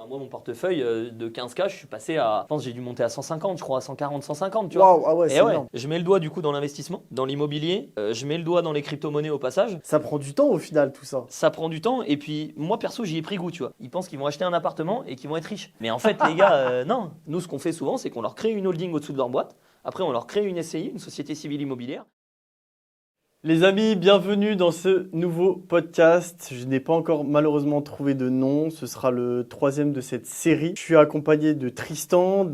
moi, mon portefeuille de 15K, je suis passé à, je pense, j'ai dû monter à 150, je crois, à 140, 150, tu vois. Waouh, ah ouais, Et c'est énorme. je mets le doigt du coup dans l'investissement, dans l'immobilier, je mets le doigt dans les crypto-monnaies au passage. Ça prend du temps au final, tout ça. Ça prend du temps et puis moi perso j'y ai pris goût, tu vois. Ils pensent qu'ils vont acheter un appartement et qu'ils vont être riches. Mais en fait les gars, non. Nous ce qu'on fait souvent c'est qu'on leur crée une holding au-dessous de leur boîte. Après on leur crée une SCI, une société civile immobilière. Les amis, bienvenue dans ce nouveau podcast. Je n'ai pas encore malheureusement trouvé de nom. Ce sera le troisième de cette série. Je suis accompagné de Tristan,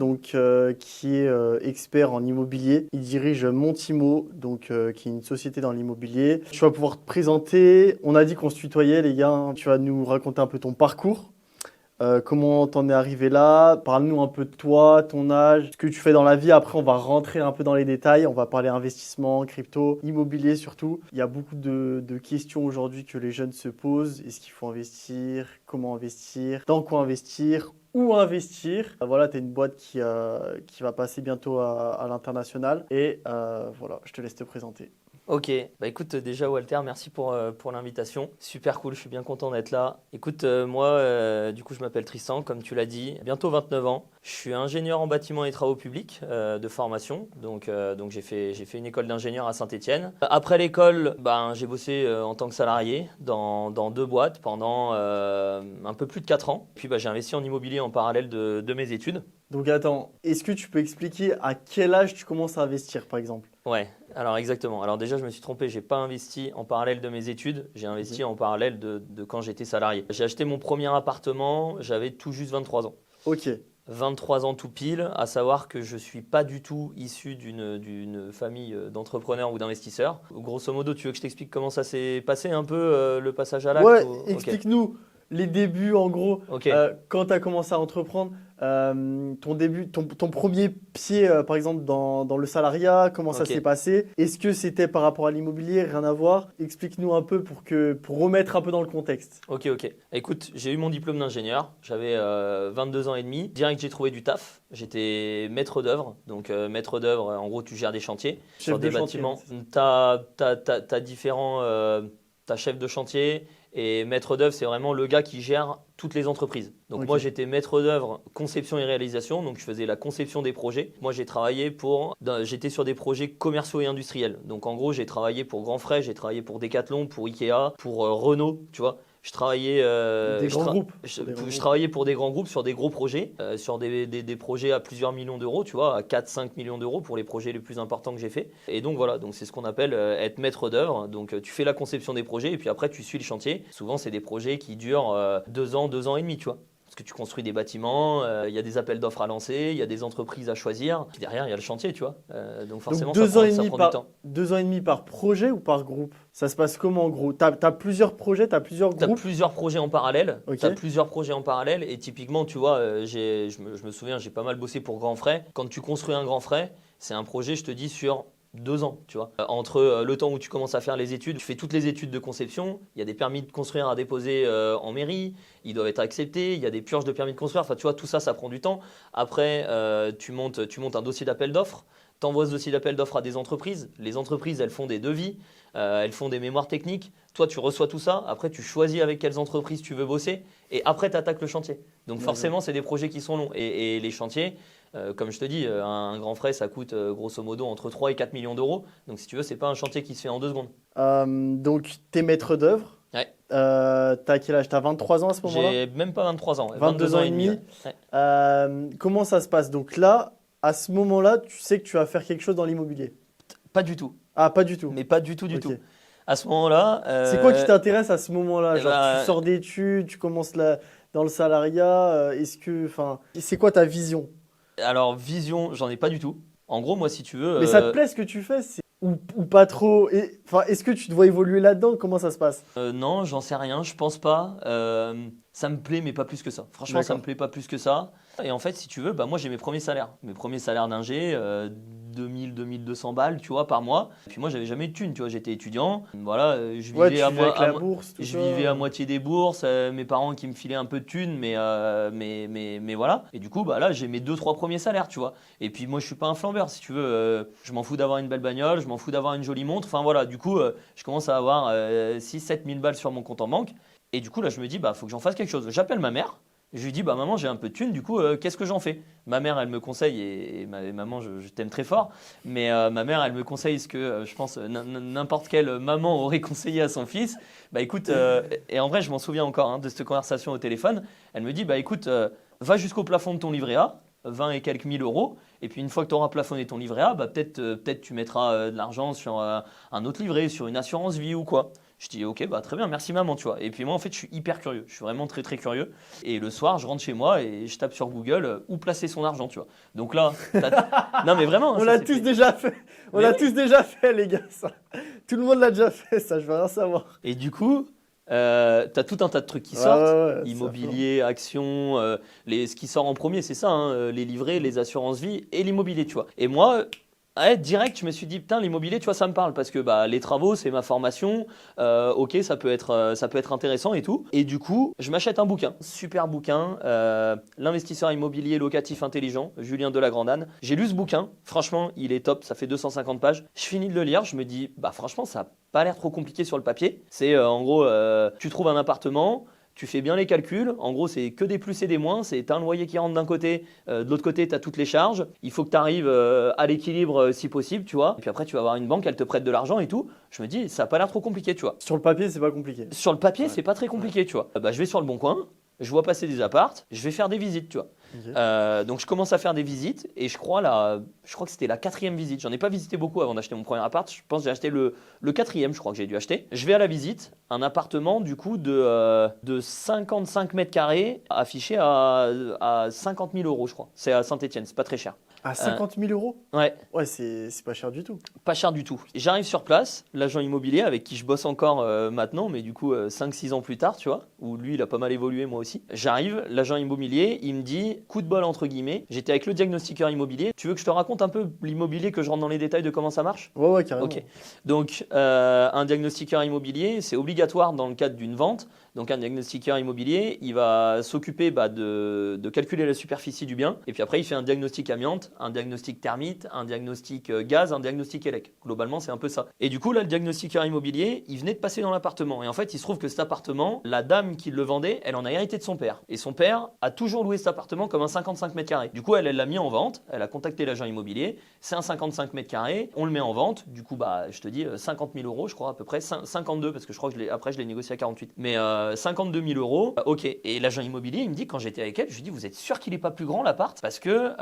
qui est expert en immobilier. Il dirige Montimo, qui est une société dans l'immobilier. Tu vas pouvoir te présenter. On a dit qu'on se tutoyait, les gars. Tu vas nous raconter un peu ton parcours. Comment t'en es arrivé là? Parle-nous un peu de toi, ton âge, ce que tu fais dans la vie. Après, on va rentrer un peu dans les détails. On va parler investissement, crypto, immobilier surtout. Il y a beaucoup de questions aujourd'hui que les jeunes se posent. Est-ce qu'il faut investir? Comment investir? Dans quoi investir? Où investir? Voilà, tu as une boîte qui va passer bientôt à l'international. Et voilà, je te laisse te présenter. Ok, bah écoute déjà Walter, merci pour l'invitation. Super cool, je suis bien content d'être là. Écoute, moi du coup je m'appelle Tristan, comme tu l'as dit, bientôt 29 ans. Je suis ingénieur en bâtiment et travaux publics de formation, donc j'ai fait une école d'ingénieur à Saint-Étienne. Après l'école, j'ai bossé en tant que salarié dans deux boîtes pendant un peu plus de 4 ans. Puis j'ai investi en immobilier en parallèle de mes études. Donc attends, est-ce que tu peux expliquer à quel âge tu commences à investir par exemple? Ouais, alors exactement. Alors déjà, je me suis trompé, j'ai pas investi en parallèle de mes études, j'ai investi en parallèle de quand j'étais salarié. J'ai acheté mon premier appartement, j'avais tout juste 23 ans. Ok. 23 ans tout pile, à savoir que je suis pas du tout issu d'une famille d'entrepreneurs ou d'investisseurs. Grosso modo, tu veux que je t'explique comment ça s'est passé un peu, le passage à l'acte Ouais, Ok. explique-nous les débuts en gros, Ok. quand tu as commencé à entreprendre, ton début, ton premier pied par exemple dans le salariat, comment ça Ok. s'est passé? Est-ce que c'était par rapport à l'immobilier, rien à voir? Explique-nous un peu pour remettre un peu dans le contexte. Ok. Écoute, j'ai eu mon diplôme d'ingénieur, j'avais 22 ans et demi. Direct, j'ai trouvé du taf. J'étais maître d'œuvre. Donc, maître d'œuvre, en gros, tu gères des chantiers sur des bâtiments. Tu as différents. T'as chef de chantier et maître d'œuvre, c'est vraiment le gars qui gère toutes les entreprises. Donc Ok. moi, j'étais maître d'œuvre conception et réalisation, donc je faisais la conception des projets. Moi, j'étais sur des projets commerciaux et industriels. Donc en gros, j'ai travaillé pour Grand Frais, j'ai travaillé pour Decathlon, pour Ikea, pour Renault, tu vois. Je travaillais, Des grands groupes. je travaillais pour des grands groupes sur des gros projets, sur des projets à plusieurs millions d'euros, tu vois, à 4-5 millions d'euros pour les projets les plus importants que j'ai fait. Et donc voilà, donc c'est ce qu'on appelle être maître d'œuvre. Donc tu fais la conception des projets et puis après tu suis le chantier. Souvent c'est des projets qui durent 2 ans, 2 ans et demi, tu vois. Parce que tu construis des bâtiments, il y a des appels d'offres à lancer, il y a des entreprises à choisir. Puis derrière, il y a le chantier, tu vois. Donc forcément, Donc ça prend du temps. 2 ans et demi par projet ou par groupe? Ça se passe comment en gros? T'as plusieurs projets, t'as plusieurs Tu as groupes? plusieurs projets en parallèle. Ok. T'as plusieurs projets en parallèle. Et typiquement, tu vois, je me souviens, j'ai pas mal bossé pour Grand Frais. Quand tu construis un Grand Frais, c'est un projet, je te dis, sur 2 ans, tu vois. Entre le temps où tu commences à faire les études, tu fais toutes les études de conception, il y a des permis de construire à déposer en mairie, ils doivent être acceptés, il y a des purges de permis de construire, enfin tu vois, tout ça, ça prend du temps. Après, tu montes un dossier d'appel d'offres, tu envoies ce dossier d'appel d'offres à des entreprises, les entreprises, elles font des devis, elles font des mémoires techniques, toi tu reçois tout ça, après tu choisis avec quelles entreprises tu veux bosser, et après tu attaques le chantier. Donc forcément, c'est des projets qui sont longs, et les chantiers… comme je te dis, un Grand Frais, ça coûte grosso modo entre 3 et 4 millions d'euros. Donc si tu veux, c'est pas un chantier qui se fait en 2 secondes. Donc t'es maître d'œuvre. Ouais. T'as quel âge? T'as 23 ans à ce moment-là? J'ai même pas 23 ans, 22 ans et demi. Ouais. Comment ça se passe? Donc là, à ce moment-là, tu sais que tu vas faire quelque chose dans l'immobilier? Pas du tout. Ah, pas du tout. Mais pas du tout, du Ok. tout. À ce moment-là… C'est quoi qui t'intéresse à ce moment-là? eh Genre, ben, tu sors d'études, tu commences dans le salariat. C'est quoi ta vision? Alors, vision, j'en ai pas du tout. En gros, moi, si tu veux… Mais ça te plaît ce que tu fais? Ou pas trop? Est-ce que tu dois évoluer là-dedans? Comment ça se passe? non, j'en sais rien, je pense pas. Ça me plaît, mais pas plus que ça. Franchement, ça me plaît pas plus que ça. Et en fait, si tu veux, moi j'ai mes premiers salaires. Mes premiers salaires d'ingé, 2000, 2200 balles, tu vois, par mois. Et puis moi, j'avais jamais de thunes, tu vois, j'étais étudiant. Voilà, je Ouais, vivais tu vivais avec la bourse, tout je ça. vivais à moitié des bourses, mes parents qui me filaient un peu de thunes, mais voilà. Et du coup, là, j'ai mes 2-3 premiers salaires, tu vois. Et puis moi, je suis pas un flambeur, si tu veux. Je m'en fous d'avoir une belle bagnole, je m'en fous d'avoir une jolie montre. Enfin voilà, du coup, je commence à avoir 6-7 000 balles sur mon compte en banque. Et du coup, là, je me dis, faut que j'en fasse quelque chose. J'appelle ma mère Je lui dis, bah maman, j'ai un peu de thunes, du coup, qu'est-ce que j'en fais? Ma mère, elle me conseille, et maman, je t'aime très fort, mais ma mère, elle me conseille ce que je pense n'importe quelle maman aurait conseillé à son fils. Bah écoute, et en vrai, je m'en souviens encore de cette conversation au téléphone. Elle me dit, bah écoute, va jusqu'au plafond de ton livret A, 20 et quelques mille euros, et puis une fois que tu auras plafonné ton livret A, bah peut-être tu mettras de l'argent sur un autre livret, sur une assurance vie ou quoi. Je dis ok, bah très bien, merci maman, tu vois. Et puis moi en fait je suis hyper curieux, je suis vraiment très très curieux. Et le soir je rentre chez moi et je tape sur Google où placer son argent, tu vois. Donc là, non mais vraiment, On l'a tous déjà fait. On l'a tous déjà fait, les gars, ça. Tout le monde l'a déjà fait, ça, je veux rien savoir. Et du coup, t'as tout un tas de trucs qui sortent, Ouais, immobilier, actions, ce qui sort en premier, c'est ça, les livrets, les assurances vie et l'immobilier, tu vois. Et moi, ouais, direct, je me suis dit, putain, l'immobilier, tu vois, ça me parle parce que bah, les travaux, c'est ma formation. Ok, ça peut être intéressant et tout. Et du coup, je m'achète un bouquin, super bouquin, L'investisseur immobilier locatif intelligent, Julien Delagrandane. J'ai lu ce bouquin, franchement, il est top, ça fait 250 pages. Je finis de le lire, je me dis, bah franchement, ça n'a pas l'air trop compliqué sur le papier. C'est en gros, tu trouves un appartement. Tu fais bien les calculs, en gros c'est que des plus et des moins, c'est un loyer qui rentre d'un côté, de l'autre côté tu as toutes les charges, il faut que tu arrives à l'équilibre si possible, tu vois, et puis après tu vas avoir une banque, elle te prête de l'argent et tout, je me dis ça n'a pas l'air trop compliqué, tu vois. Sur le papier, c'est pas compliqué. Sur le papier c'est pas très compliqué, tu vois. Bah, je vais sur le Bon Coin, je vois passer des appartes, je vais faire des visites, tu vois. Okay. Donc je commence à faire des visites et je crois que c'était la 4e visite. J'en ai pas visité beaucoup avant d'acheter mon premier appart. Je pense que j'ai acheté le 4e, je crois que j'ai dû acheter. Je vais à la visite, un appartement du coup de 55 mètres carrés affiché à 50 000 euros, je crois. C'est à Saint-Etienne, c'est pas très cher. À 50 000 euros? Ouais. Ouais, c'est pas cher du tout. Pas cher du tout. J'arrive sur place, l'agent immobilier avec qui je bosse encore maintenant, mais du coup 5-6 ans plus tard, tu vois, où lui il a pas mal évolué, moi aussi. J'arrive, l'agent immobilier, il me dit, coup de bol entre guillemets, j'étais avec le diagnostiqueur immobilier. Tu veux que je te raconte un peu l'immobilier, que je rentre dans les détails de comment ça marche? Ouais, carrément. Ok. Donc un diagnostiqueur immobilier, c'est obligatoire dans le cadre d'une vente. Donc un diagnostiqueur immobilier, il va s'occuper de calculer la superficie du bien, et puis après il fait un diagnostic amiante, un diagnostic thermite, un diagnostic gaz, un diagnostic élec. Globalement, c'est un peu ça. Et du coup, là, le diagnostiqueur immobilier, il venait de passer dans l'appartement. Et en fait, il se trouve que cet appartement, la dame qui le vendait, elle en a hérité de son père. Et son père a toujours loué cet appartement comme un 55 mètres carrés. Du coup, elle l'a mis en vente. Elle a contacté l'agent immobilier. C'est un 55 mètres carrés. On le met en vente. Du coup, bah, je te dis 50 000 euros, je crois, à peu près. 52, parce que je crois que après, je l'ai négocié à 48. Mais 52 000 euros. Ok. Et l'agent immobilier, il me dit, quand j'étais avec elle, je lui dis, vous êtes sûr qu'il n'est pas plus grand l'appart? Parce que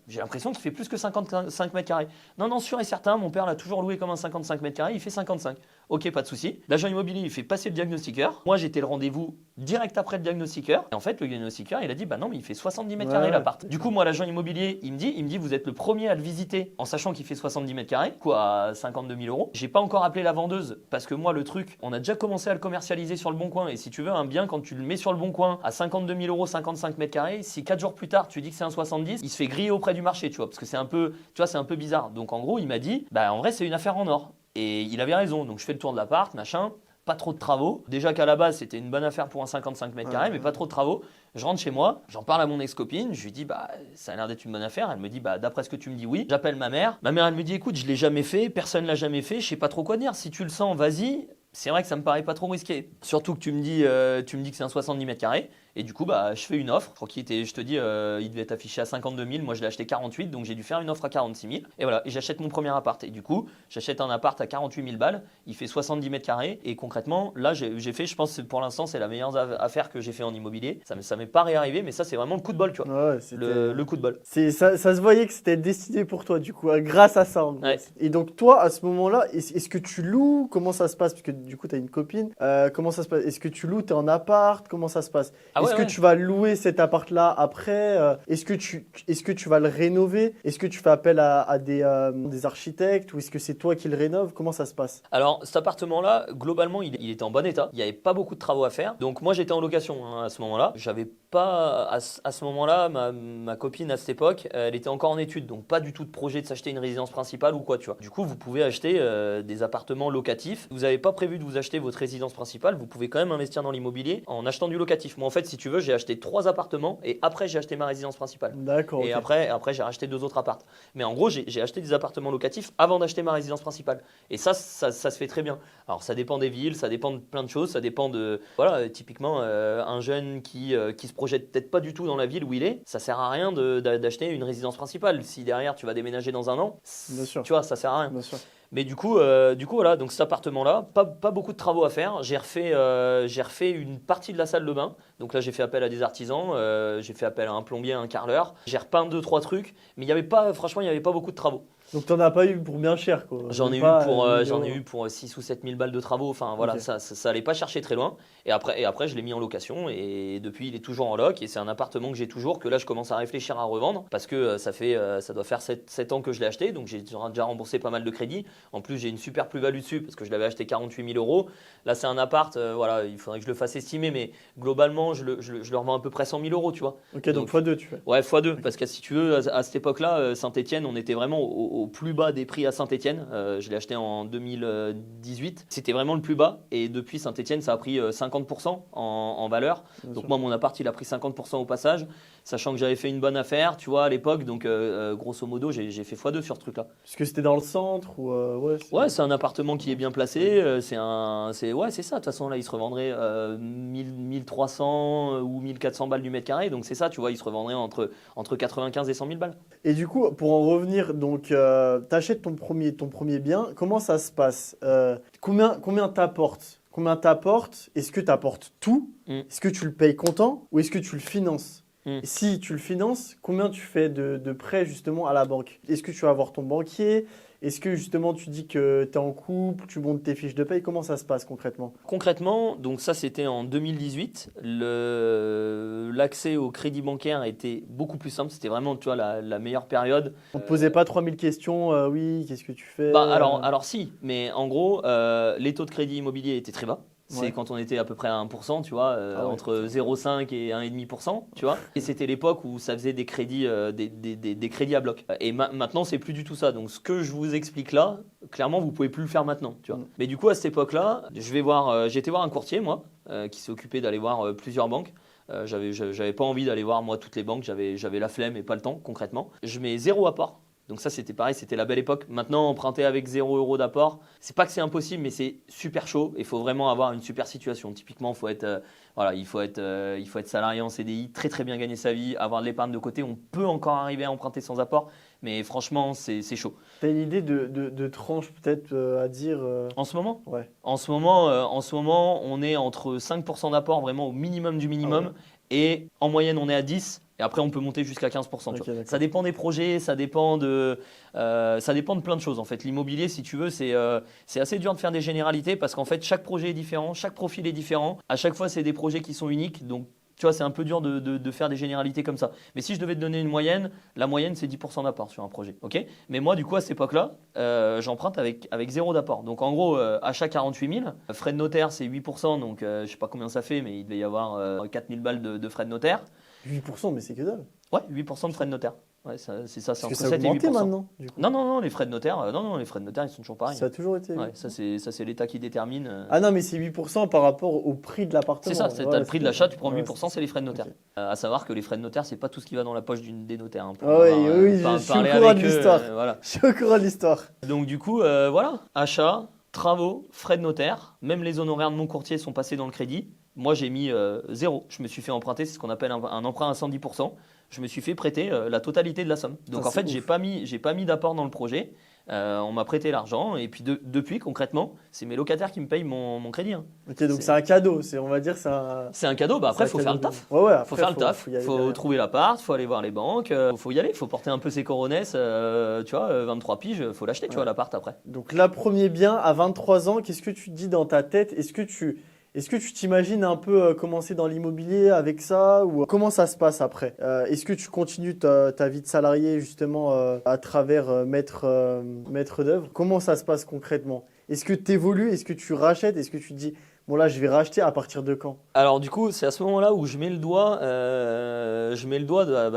j'ai l'impression qu'il fait plus que 55 mètres carrés. Non, sûr et certain, mon père l'a toujours loué comme un 55 mètres carrés, il fait 55. Ok, pas de souci. L'agent immobilier, il fait passer le diagnostiqueur. Moi, j'étais le rendez-vous direct après le diagnostiqueur. Et en fait, le diagnostiqueur, il a dit, bah non, mais il fait 70 mètres carrés l'appart. Du coup, moi, l'agent immobilier, il me dit, vous êtes le premier à le visiter en sachant qu'il fait 70 mètres carrés, quoi, à 52 000 euros. J'ai pas encore appelé la vendeuse parce que moi, le truc, on a déjà commencé à le commercialiser sur le Bon Coin. Et si tu veux, un bien, quand tu le mets sur le Bon Coin à 52 000 euros, 55 mètres carrés, si 4 jours plus tard, tu dis que c'est un 70, il se fait griller auprès du marché, tu vois, parce que c'est un peu, tu vois, c'est un peu bizarre. Donc en gros, il m'a dit, bah en vrai, c'est une affaire en or. Et il avait raison. Donc je fais le tour de l'appart, machin, pas trop de travaux. Déjà qu'à la base, c'était une bonne affaire pour un 55 mètres carrés, mais pas trop de travaux. Je rentre chez moi, j'en parle à mon ex-copine, je lui dis, bah ça a l'air d'être une bonne affaire. Elle me dit, bah d'après ce que tu me dis, oui. J'appelle ma mère. Ma mère, elle me dit, écoute, je l'ai jamais fait, personne l'a jamais fait, je sais pas trop quoi dire. Si tu le sens, vas-y. C'est vrai que ça me paraît pas trop risqué. Surtout que tu me dis que c'est un 70 mètres carrés. Et du coup, bah, je fais une offre. Je crois qu'il était, je te dis, il devait être affiché à 52 000. Moi, je l'ai acheté 48, donc j'ai dû faire une offre à 46 000. Et voilà, et j'achète mon premier appart. Et du coup, j'achète un appart à 48 000 balles. Il fait 70 mètres carrés. Et concrètement, là, j'ai fait, je pense que pour l'instant, c'est la meilleure affaire que j'ai fait en immobilier. Ça m'est pas réarrivé, mais ça, c'est vraiment le coup de bol, tu vois. Ouais, le coup de bol. Ça se voyait que c'était destiné pour toi, du coup, grâce à ça. En ouais. Et donc, toi, à ce moment-là, est-ce que tu loues? Comment ça se passe? Parce que du coup, tu as une copine. Comment ça se passe? Est-ce que tu loues? Tu es en appart? Comment ça se passe? Est-ce que tu vas louer cet appart-là après? Est-ce que tu vas le rénover? Est-ce que tu fais appel à des architectes? Ou est-ce que c'est toi qui le rénoves? Comment ça se passe? Alors, cet appartement-là, globalement, il était en bon état. Il n'y avait pas beaucoup de travaux à faire. Donc, moi, j'étais en location à ce moment-là. J'avais pas, à ce moment-là, ma copine à cette époque, elle était encore en études. Donc, pas du tout de projet de s'acheter une résidence principale ou quoi, tu vois. Du coup, vous pouvez acheter des appartements locatifs. Vous n'avez pas prévu de vous acheter votre résidence principale. Vous pouvez quand même investir dans l'immobilier en achetant du locatif. Moi, en fait, si si tu veux, j'ai acheté 3 appartements et après j'ai acheté ma résidence principale. D'accord. Et Ok. après j'ai racheté 2 autres appartes. Mais en gros, j'ai acheté des appartements locatifs avant d'acheter ma résidence principale. Et ça se fait très bien. Alors ça dépend des villes, ça dépend de plein de choses, ça dépend de... Voilà, typiquement, un jeune qui se projette peut-être pas du tout dans la ville où il est, ça sert à rien d'acheter une résidence principale. Si derrière tu vas déménager dans un an, Bien sûr. tu vois, ça sert à rien. Bien sûr. Mais du coup, voilà, donc cet appartement-là, pas beaucoup de travaux à faire. J'ai refait une partie de la salle de bain. Donc là, j'ai fait appel à des artisans, j'ai fait appel à un plombier, à un carreleur. J'ai repeint 2-3 trucs, mais franchement, il n'y avait pas beaucoup de travaux. Donc t'en as pas eu pour bien cher, quoi. J'en ai, Pas, j'en ai eu pour 6 ou 7 000 balles de travaux. Enfin voilà, Ok. ça allait pas chercher très loin. Et après, je l'ai mis en location. Et depuis, il est toujours en loc. Et c'est un appartement que j'ai toujours, que là, je commence à réfléchir à revendre. Parce que ça doit faire 7 ans que je l'ai acheté. Donc j'ai déjà remboursé pas mal de crédits. En plus, j'ai une super plus-value dessus parce que je l'avais acheté 48 000 euros. Là, c'est un appart. Voilà, il faudrait que je le fasse estimer. Mais globalement, je le revends à peu près 100 000 euros, tu vois. Ok, donc x2 tu fais. Ouais, x2, parce que si tu veux, à cette époque-là, Saint-Étienne, on était vraiment au plus bas des prix à Saint-Étienne. Je l'ai acheté en 2018. C'était vraiment le plus bas. Et depuis Saint-Étienne, ça a pris 50% en valeur. Bien Donc sûr. moi, mon appart, il a pris 50% au passage, sachant que j'avais fait une bonne affaire, tu vois, à l'époque. Donc grosso modo, j'ai fait x2 sur ce truc-là. Parce que c'était dans le centre ou ouais. Ouais, c'est un appartement qui est bien placé. Ouais, c'est ça. De toute façon, là, il se revendrait 1300 ou 1400 balles du mètre carré. Donc c'est ça, tu vois, il se revendrait entre 95 et 100 000 balles. Et du coup, pour en revenir, donc t'achètes ton premier bien. Comment ça se passe? Combien t'apportes? Combien t'apportes? Est-ce que t'apportes tout? Est-ce que tu le payes comptant ou est-ce que tu le finances? Et si tu le finances, combien tu fais de prêts justement à la banque? Est-ce que tu vas voir ton banquier? Est-ce que justement tu dis que tu es en couple, tu montes tes fiches de paye? Comment ça se passe concrètement? Concrètement, donc ça c'était en 2018, l'accès au crédit bancaire était beaucoup plus simple, c'était vraiment tu vois, la meilleure période. On te posait pas 3000 questions, oui, qu'est-ce que tu fais? Alors si, mais en gros, les taux de crédit immobilier étaient très bas. C'est Ouais. quand on était à peu près à 1%, tu vois, Ah ouais. entre 0,5 et 1,5%, tu vois. Et c'était l'époque où ça faisait des crédits, des crédits à bloc. Et maintenant, c'est plus du tout ça. Donc, ce que je vous explique là, clairement, vous pouvez plus le faire maintenant, tu vois. Mais du coup, à cette époque-là, j'ai été voir un courtier, moi, qui s'est occupé d'aller voir plusieurs banques. J'avais pas envie d'aller voir, moi, toutes les banques. J'avais la flemme et pas le temps, concrètement. Je mets 0 apport. Donc ça, c'était pareil, c'était la belle époque. Maintenant, emprunter avec 0 € d'apport, c'est pas que c'est impossible, mais c'est super chaud. Il faut vraiment avoir une super situation. Typiquement, il faut être salarié en CDI, très très bien gagner sa vie, avoir de l'épargne de côté. On peut encore arriver à emprunter sans apport, mais franchement, c'est chaud. T'as une idée de tranche peut-être à dire En ce moment, Ouais. en ce moment, on est entre 5% d'apport, vraiment au minimum du minimum, Ah ouais. et en moyenne, on est à 10%. Et après, on peut monter jusqu'à 15%. Tu Ok, vois. d'accord. Ça dépend des projets, ça dépend de plein de choses. En fait, l'immobilier, si tu veux, c'est assez dur de faire des généralités parce qu'en fait, chaque projet est différent, chaque profil est différent. À chaque fois, c'est des projets qui sont uniques. Donc, tu vois, c'est un peu dur de faire des généralités comme ça. Mais si je devais te donner une moyenne, la moyenne, c'est 10% d'apport sur un projet. Ok. Mais moi, du coup, à cette époque-là, j'emprunte avec 0 d'apport. Donc, en gros, achat 48 000. Frais de notaire, c'est 8%. Donc, je ne sais pas combien ça fait, mais il devait y avoir 4 000 balles de frais de notaire. 8%, mais c'est que dalle. Ouais, 8% de frais de notaire. Ouais, c'est ça, c'est Parce que entre ça a 7 et augmenté 8%. maintenant, du coup. Non, les frais de notaire, les frais de notaire, ils sont toujours pareils. Ça a toujours été. Ouais, ça c'est l'État qui détermine. Ah non, mais c'est 8% par rapport au prix de l'appartement. C'est ça, Ouais, t'as le prix de l'achat, tu prends ouais, 8%, c'est les frais de notaire. Ok. À savoir que les frais de notaire, c'est pas tout ce qui va dans la poche des notaires. Hein, pour Ah oui, avoir, oui, je suis au parler courant avec de eux, l'histoire. voilà. Je suis au courant de l'histoire. Donc du coup, voilà, achat, travaux, frais de notaire, même les honoraires de mon courtier sont passés dans le crédit. Moi, j'ai mis 0. Je me suis fait emprunter, c'est ce qu'on appelle un emprunt à 110%. Je me suis fait prêter la totalité de la somme. Donc Ça, en fait, c'est j'ai pas mis d'apport dans le projet. On m'a prêté l'argent et puis depuis, concrètement, c'est mes locataires qui me payent mon crédit. Hein. Ok, donc c'est un cadeau. On va dire c'est un. C'est un cadeau. Bah après, il c'est faut un faire le cadeau. taf. Ouais, ouais. Après, Faut faire le taf. y aller Faut derrière. trouver l'appart. Faut aller voir les banques. Faut y aller. Faut porter un peu ses coronesses. Tu vois, 23 piges. Faut l'acheter. Tu vois l'appart après. Donc là, premier bien à 23 ans, qu'est-ce que tu te dis dans ta tête? Est-ce que tu t'imagines un peu commencer dans l'immobilier avec ça ou comment ça se passe après? Est-ce que tu continues ta vie de salarié justement à travers maître d'œuvre? Comment ça se passe concrètement? Est-ce que tu évolues? Est-ce que tu rachètes? Est-ce que tu te dis bon là je vais racheter à partir de quand? Alors du coup, c'est à ce moment-là où je mets le doigt,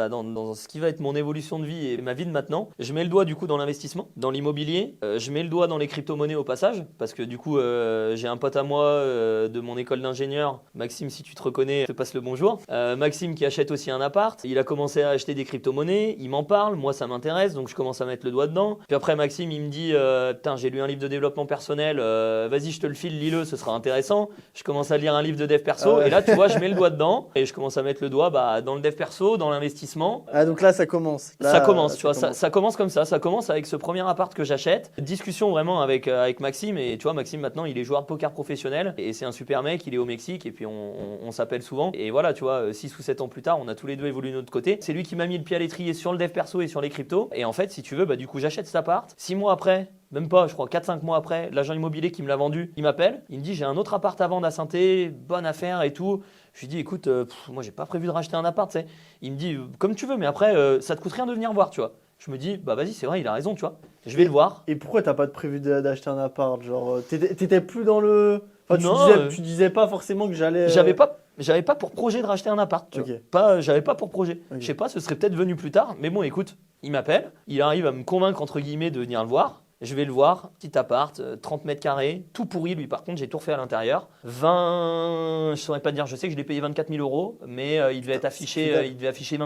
dans ce qui va être mon évolution de vie et ma vie de maintenant. Je mets le doigt du coup dans l'investissement, dans l'immobilier. Je mets le doigt dans les crypto-monnaies au passage, parce que du coup, j'ai un pote à moi de mon école d'ingénieur, Maxime, si tu te reconnais, je te passe le bonjour. Maxime qui achète aussi un appart. Il a commencé à acheter des crypto-monnaies, il m'en parle, moi ça m'intéresse, donc je commence à mettre le doigt dedans. Puis après Maxime, il me dit, putain, j'ai lu un livre de développement personnel, vas-y, je te le file, lis-le, ce sera intéressant. Je commence à lire un livre de dev perso et là, tu vois, je mets le doigt dedans et je commence à mettre le doigt dans le dev perso, dans l'investissement. Ah donc là ça commence. Là, ça commence, tu vois, ça commence comme ça. Ça commence avec ce premier appart que j'achète. Discussion vraiment avec Maxime et tu vois, Maxime maintenant, il est joueur de poker professionnel et c'est un super mec, il est au Mexique et puis on s'appelle souvent. Et voilà, tu vois, 6 ou 7 ans plus tard, on a tous les deux évolué de notre côté. C'est lui qui m'a mis le pied à l'étrier sur le dev perso et sur les cryptos. Et en fait, si tu veux, du coup, j'achète cet appart. 6 mois après, même pas, je crois 4-5 mois après, l'agent immobilier qui me l'a vendu, il m'appelle, il me dit j'ai un autre appart à vendre à Saint-Étienne, bonne affaire et tout. Je lui dis écoute, moi j'ai pas prévu de racheter un appart, tu sais. Il me dit comme tu veux, mais après ça te coûte rien de venir voir, tu vois. Je me dis bah vas-y, c'est vrai, il a raison, tu vois. Je vais le voir. Et pourquoi t'as pas prévu d'acheter un appart? Genre t'étais plus dans le... Enfin, Non, tu disais pas forcément que j'allais... J'avais pas pour projet de racheter un appart, tu Ok. vois. J'avais pas pour projet. Ok. Je sais pas, ce serait peut-être venu plus tard, mais bon écoute, il m'appelle, il arrive à me convaincre entre guillemets de venir le voir. Je vais le voir, petit appart, 30 mètres carrés, tout pourri lui par contre, j'ai tout refait à l'intérieur. 20, je saurais pas te dire, je sais que je l'ai payé 24 000 euros, mais il devait être affiché, il devait afficher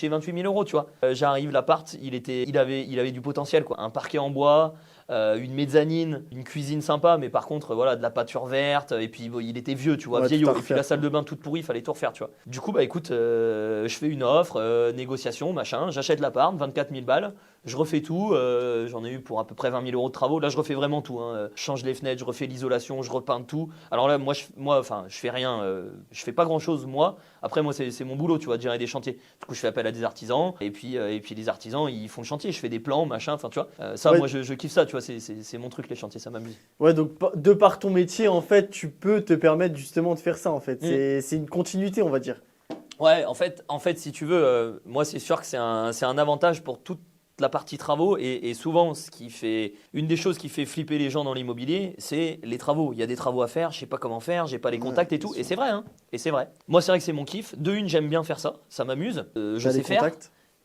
28 000 euros, tu vois. J'arrive, l'appart, il avait du potentiel, quoi. Un parquet en bois, une mezzanine, une cuisine sympa, mais par contre, voilà, de la pâture verte, et puis bon, il était vieux, tu vois, Ouais, vieillot, tout à et puis la salle de bain toute pourrie, il fallait tout refaire, tu vois. Du coup, écoute, je fais une offre, négociation, machin, j'achète l'appart, 24 000 balles. Je refais tout, j'en ai eu pour à peu près 20 000 euros de travaux. Là, je refais vraiment tout. Hein. Je change les fenêtres, je refais l'isolation, je repeins tout. Alors là, je fais rien. Je fais pas grand-chose, moi. Après, moi, c'est mon boulot, tu vois, de gérer des chantiers. Du coup, je fais appel à des artisans. Et puis les artisans, ils font le chantier. Je fais des plans, machin. Enfin, tu vois. Ouais. Moi, je kiffe ça, tu vois. C'est mon truc, les chantiers, ça m'amuse. Ouais, donc de par ton métier, en fait, tu peux te permettre justement de faire ça, en fait. C'est une continuité, on va dire. Ouais, en fait, si tu veux, moi, c'est sûr que c'est un avantage pour toute la partie travaux et souvent une des choses qui fait flipper les gens dans l'immobilier, c'est les travaux. Il y a des travaux à faire, je sais pas comment faire, j'ai pas les contacts et tout. Et c'est vrai, hein. Et c'est vrai. Moi, c'est vrai que c'est mon kiff. De une, j'aime bien faire ça m'amuse. Je sais faire.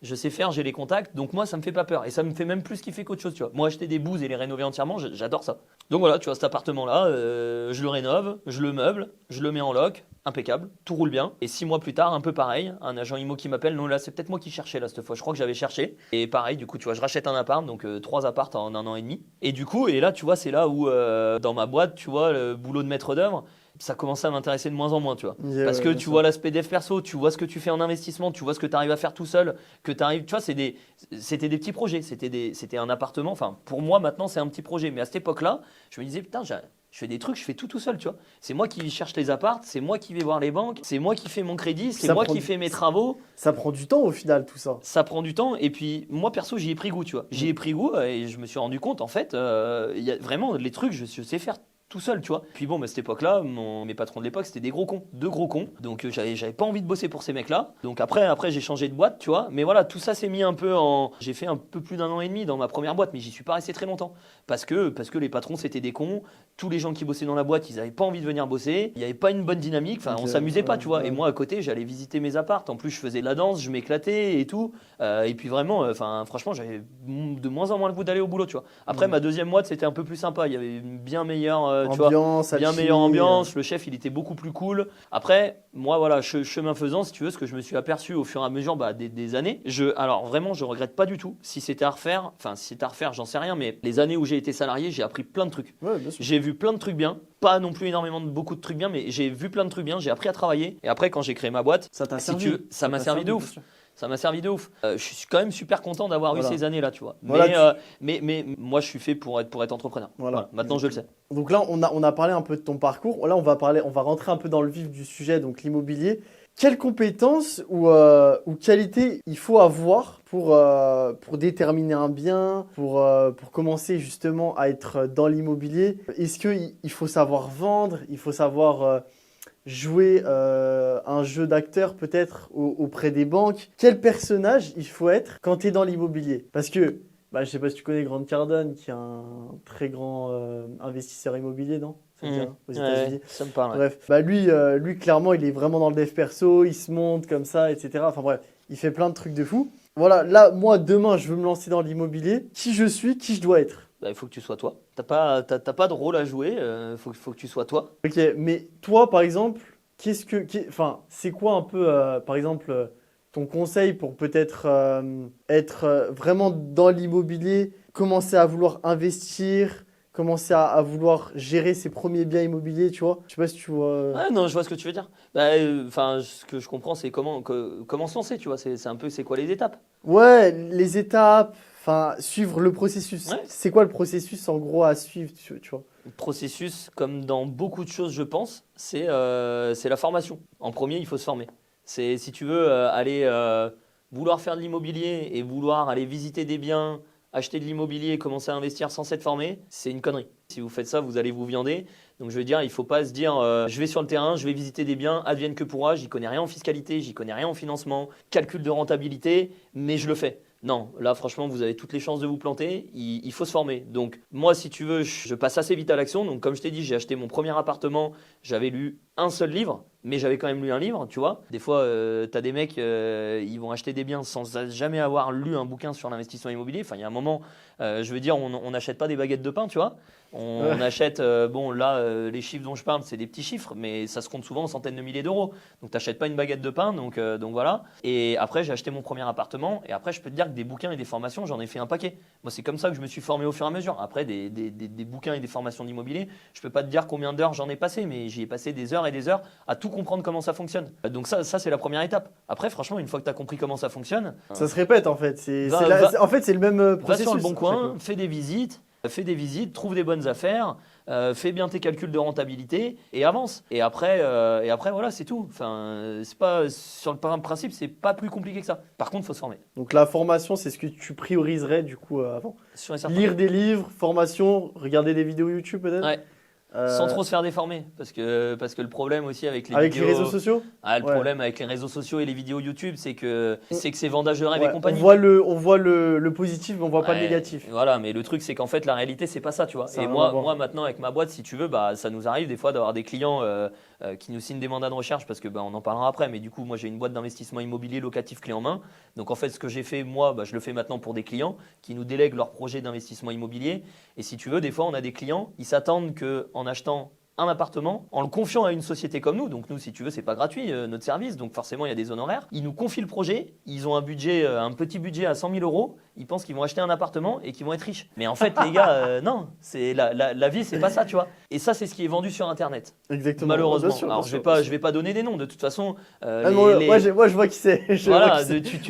Je sais faire, j'ai les contacts, donc moi ça me fait pas peur et ça me fait même plus kiffer qu'autre chose, tu vois. Moi acheter des bouses et les rénover entièrement, j'adore ça. Donc voilà, tu vois, cet appartement-là, je le rénove, je le meuble, je le mets en loc, impeccable, tout roule bien. Et 6 mois plus tard, un peu pareil, un agent IMO qui m'appelle, non là c'est peut-être moi qui cherchais là cette fois, je crois que j'avais cherché. Et pareil, du coup tu vois, je rachète un appart, donc 3 apparts en 1 an et demi. Et du coup, et là tu vois, c'est là où dans ma boîte, tu vois, le boulot de maître d'œuvre, ça commençait à m'intéresser de moins en moins, tu vois. Parce que tu vois l'aspect dev perso, tu vois ce que tu fais en investissement, tu vois ce que tu arrives à faire tout seul, tu vois, c'était des petits projets, c'était un appartement. Enfin, pour moi, maintenant, c'est un petit projet. Mais à cette époque-là, je me disais, putain, je fais des trucs, je fais tout seul, tu vois. C'est moi qui cherche les apparts, c'est moi qui vais voir les banques, c'est moi qui fais mon crédit, c'est moi qui fais mes travaux. Ça prend du temps au final, tout ça. Ça prend du temps. Et puis, moi, perso, j'y ai pris goût, tu vois. J'y ai pris goût et je me suis rendu compte, en fait, il y a vraiment les trucs, je sais faire tout seul, tu vois. Puis bon, à cette époque-là, mes patrons de l'époque, c'était des gros cons, 2 gros cons. Donc j'avais pas envie de bosser pour ces mecs-là. Donc après j'ai changé de boîte, tu vois. Mais voilà, tout ça s'est mis un peu en... J'ai fait un peu plus d'1 an et demi dans ma première boîte, mais j'y suis pas resté très longtemps. Parce que les patrons, c'était des cons. Tous les gens qui bossaient dans la boîte, ils avaient pas envie de venir bosser. Il y avait pas une bonne dynamique. Enfin, on s'amusait pas, tu vois. Et moi, à côté, j'allais visiter mes apparts. En plus, je faisais de la danse, je m'éclatais et tout. Et puis vraiment, franchement, j'avais de moins en moins le goût d'aller au boulot, tu vois. Après, ma deuxième boîte, c'était un peu plus sympa. Il y avait une bien meilleure, tu vois, bien meilleure ambiance. Le chef, il était beaucoup plus cool. Après, moi, voilà, chemin faisant, si tu veux, ce que je me suis aperçu au fur et à mesure des années, alors vraiment, je regrette pas du tout. Si c'était à refaire, j'en sais rien, mais les années où j'ai été salarié, j'ai appris plein de trucs. Ouais, bien sûr. J'ai vu plein de trucs bien, pas non plus beaucoup de trucs bien, mais j'ai vu plein de trucs bien, j'ai appris à travailler. Et après, quand j'ai créé ma boîte, ça t'a servi. Ça m'a servi de ouf. Ça m'a servi de ouf. Je suis quand même super content d'avoir eu ces années-là, tu vois. Voilà, mais moi, je suis fait pour être entrepreneur. Voilà. Maintenant, je le sais. Donc là, on a parlé un peu de ton parcours. Là, on va rentrer un peu dans le vif du sujet, donc l'immobilier. Quelles compétences ou qualités il faut avoir pour déterminer un bien, pour commencer justement à être dans l'immobilier? Est-ce qu'il faut savoir vendre? Il faut savoir jouer un jeu d'acteur peut-être auprès des banques? Quel personnage il faut être quand tu es dans l'immobilier? Parce que Bah, je sais pas si tu connais Grant Cardone, qui est un très grand investisseur immobilier, non? Ça te dit, hein, aux États-Unis. Ça me parle. Ouais. Bref, bah lui, clairement, il est vraiment dans le dev perso, il se monte comme ça, etc. Enfin bref, il fait plein de trucs de fou. Voilà, là, moi, demain, je veux me lancer dans l'immobilier. Qui je suis, qui je dois être. Bah, il faut que tu sois toi. T'as pas de rôle à jouer, faut que tu sois toi. Ok, mais toi, par exemple, enfin, c'est quoi un peu, par exemple, ton conseil pour peut-être être vraiment dans l'immobilier, commencer à vouloir investir, commencer à vouloir gérer ses premiers biens immobiliers, tu vois? Je sais pas si tu vois. Ouais, non, je vois ce que tu veux dire. Bah, enfin, ce que je comprends, c'est comment se lancer, tu vois. C'est un peu, c'est quoi les étapes? Ouais, les étapes, enfin, suivre le processus. Ouais. C'est quoi le processus en gros à suivre, tu vois? Le processus, comme dans beaucoup de choses, je pense, c'est la formation. En premier, il faut se former. C'est si tu veux aller vouloir faire de l'immobilier et vouloir aller visiter des biens, acheter de l'immobilier et commencer à investir sans s'être formé, c'est une connerie. Si vous faites ça, vous allez vous viander. Donc je veux dire, il ne faut pas se dire je vais sur le terrain, je vais visiter des biens, advienne que pourra, j'y connais rien en fiscalité, j'y connais rien en financement, calcul de rentabilité, mais je le fais. Non, là franchement, vous avez toutes les chances de vous planter, il faut se former. Donc moi, si tu veux, je passe assez vite à l'action. Donc comme je t'ai dit, j'ai acheté mon premier appartement, j'avais lu un seul livre, mais j'avais quand même lu un livre, tu vois. Des fois, tu as des mecs, ils vont acheter des biens sans jamais avoir lu un bouquin sur l'investissement immobilier. Enfin, il y a un moment, je veux dire, on n'achète pas des baguettes de pain, tu vois. On achète, bon là, les chiffres dont je parle, c'est des petits chiffres, mais ça se compte souvent en centaines de milliers d'euros. Donc tu n'achètes pas une baguette de pain, donc voilà. Et après, j'ai acheté mon premier appartement, et après, je peux te dire que des bouquins et des formations, j'en ai fait un paquet. Moi, c'est comme ça que je me suis formé au fur et à mesure. Après, des bouquins et des formations d'immobilier, je peux pas te dire combien d'heures j'en ai passé, mais j'y ai passé des heures et des heures à tout comprendre comment ça fonctionne. Donc ça c'est la première étape. Après, franchement, une fois que tu as compris comment ça fonctionne, Ça se répète en fait. En fait, c'est le même va processus. sur le bon à chaque coin, fois. fais des visites, trouve des bonnes affaires, fais bien tes calculs de rentabilité et avance. Et après voilà, c'est tout. Enfin, c'est pas sur le principe, c'est pas plus compliqué que ça. Par contre, faut se former. Donc la formation, c'est ce que tu prioriserais du coup avant. Sûr et certain. Lire des livres, formation, regarder des vidéos YouTube peut-être. Ouais. Sans trop se faire déformer, parce que le problème aussi avec les Avec vidéos, les réseaux sociaux. le problème avec les réseaux sociaux et les vidéos YouTube, c'est que c'est vendage de rêve et Ouais, compagnie. on voit le positif, mais on voit pas le Ouais, négatif. voilà, mais le truc c'est qu'en fait la réalité c'est pas ça, tu vois. Ça Et a rien à voir. moi maintenant avec ma boîte, si tu veux, bah ça nous arrive des fois d'avoir des clients qui nous signent des mandats de recherche parce que bah, on en parlera après. Mais du coup, moi j'ai une boîte d'investissement immobilier locatif clé en main. Donc en fait, ce que j'ai fait moi, bah, je le fais maintenant pour des clients qui nous délèguent leur projet d'investissement immobilier. Et si tu veux, des fois on a des clients, ils s'attendent que en achetant un appartement en le confiant à une société comme nous. Donc nous, si tu veux, c'est pas gratuit notre service, donc forcément il y a des honoraires. Ils nous confient le projet, ils ont un budget, un petit budget à 100 000 euros. Ils pensent qu'ils vont acheter un appartement et qu'ils vont être riches. Mais en fait, les gars, non, c'est la vie, c'est pas ça, tu vois. Et ça, c'est ce qui est vendu sur Internet. Exactement. Malheureusement. Bien sûr, Alors bien je vais pas donner des noms. De toute façon, moi, je vois qui c'est. voilà,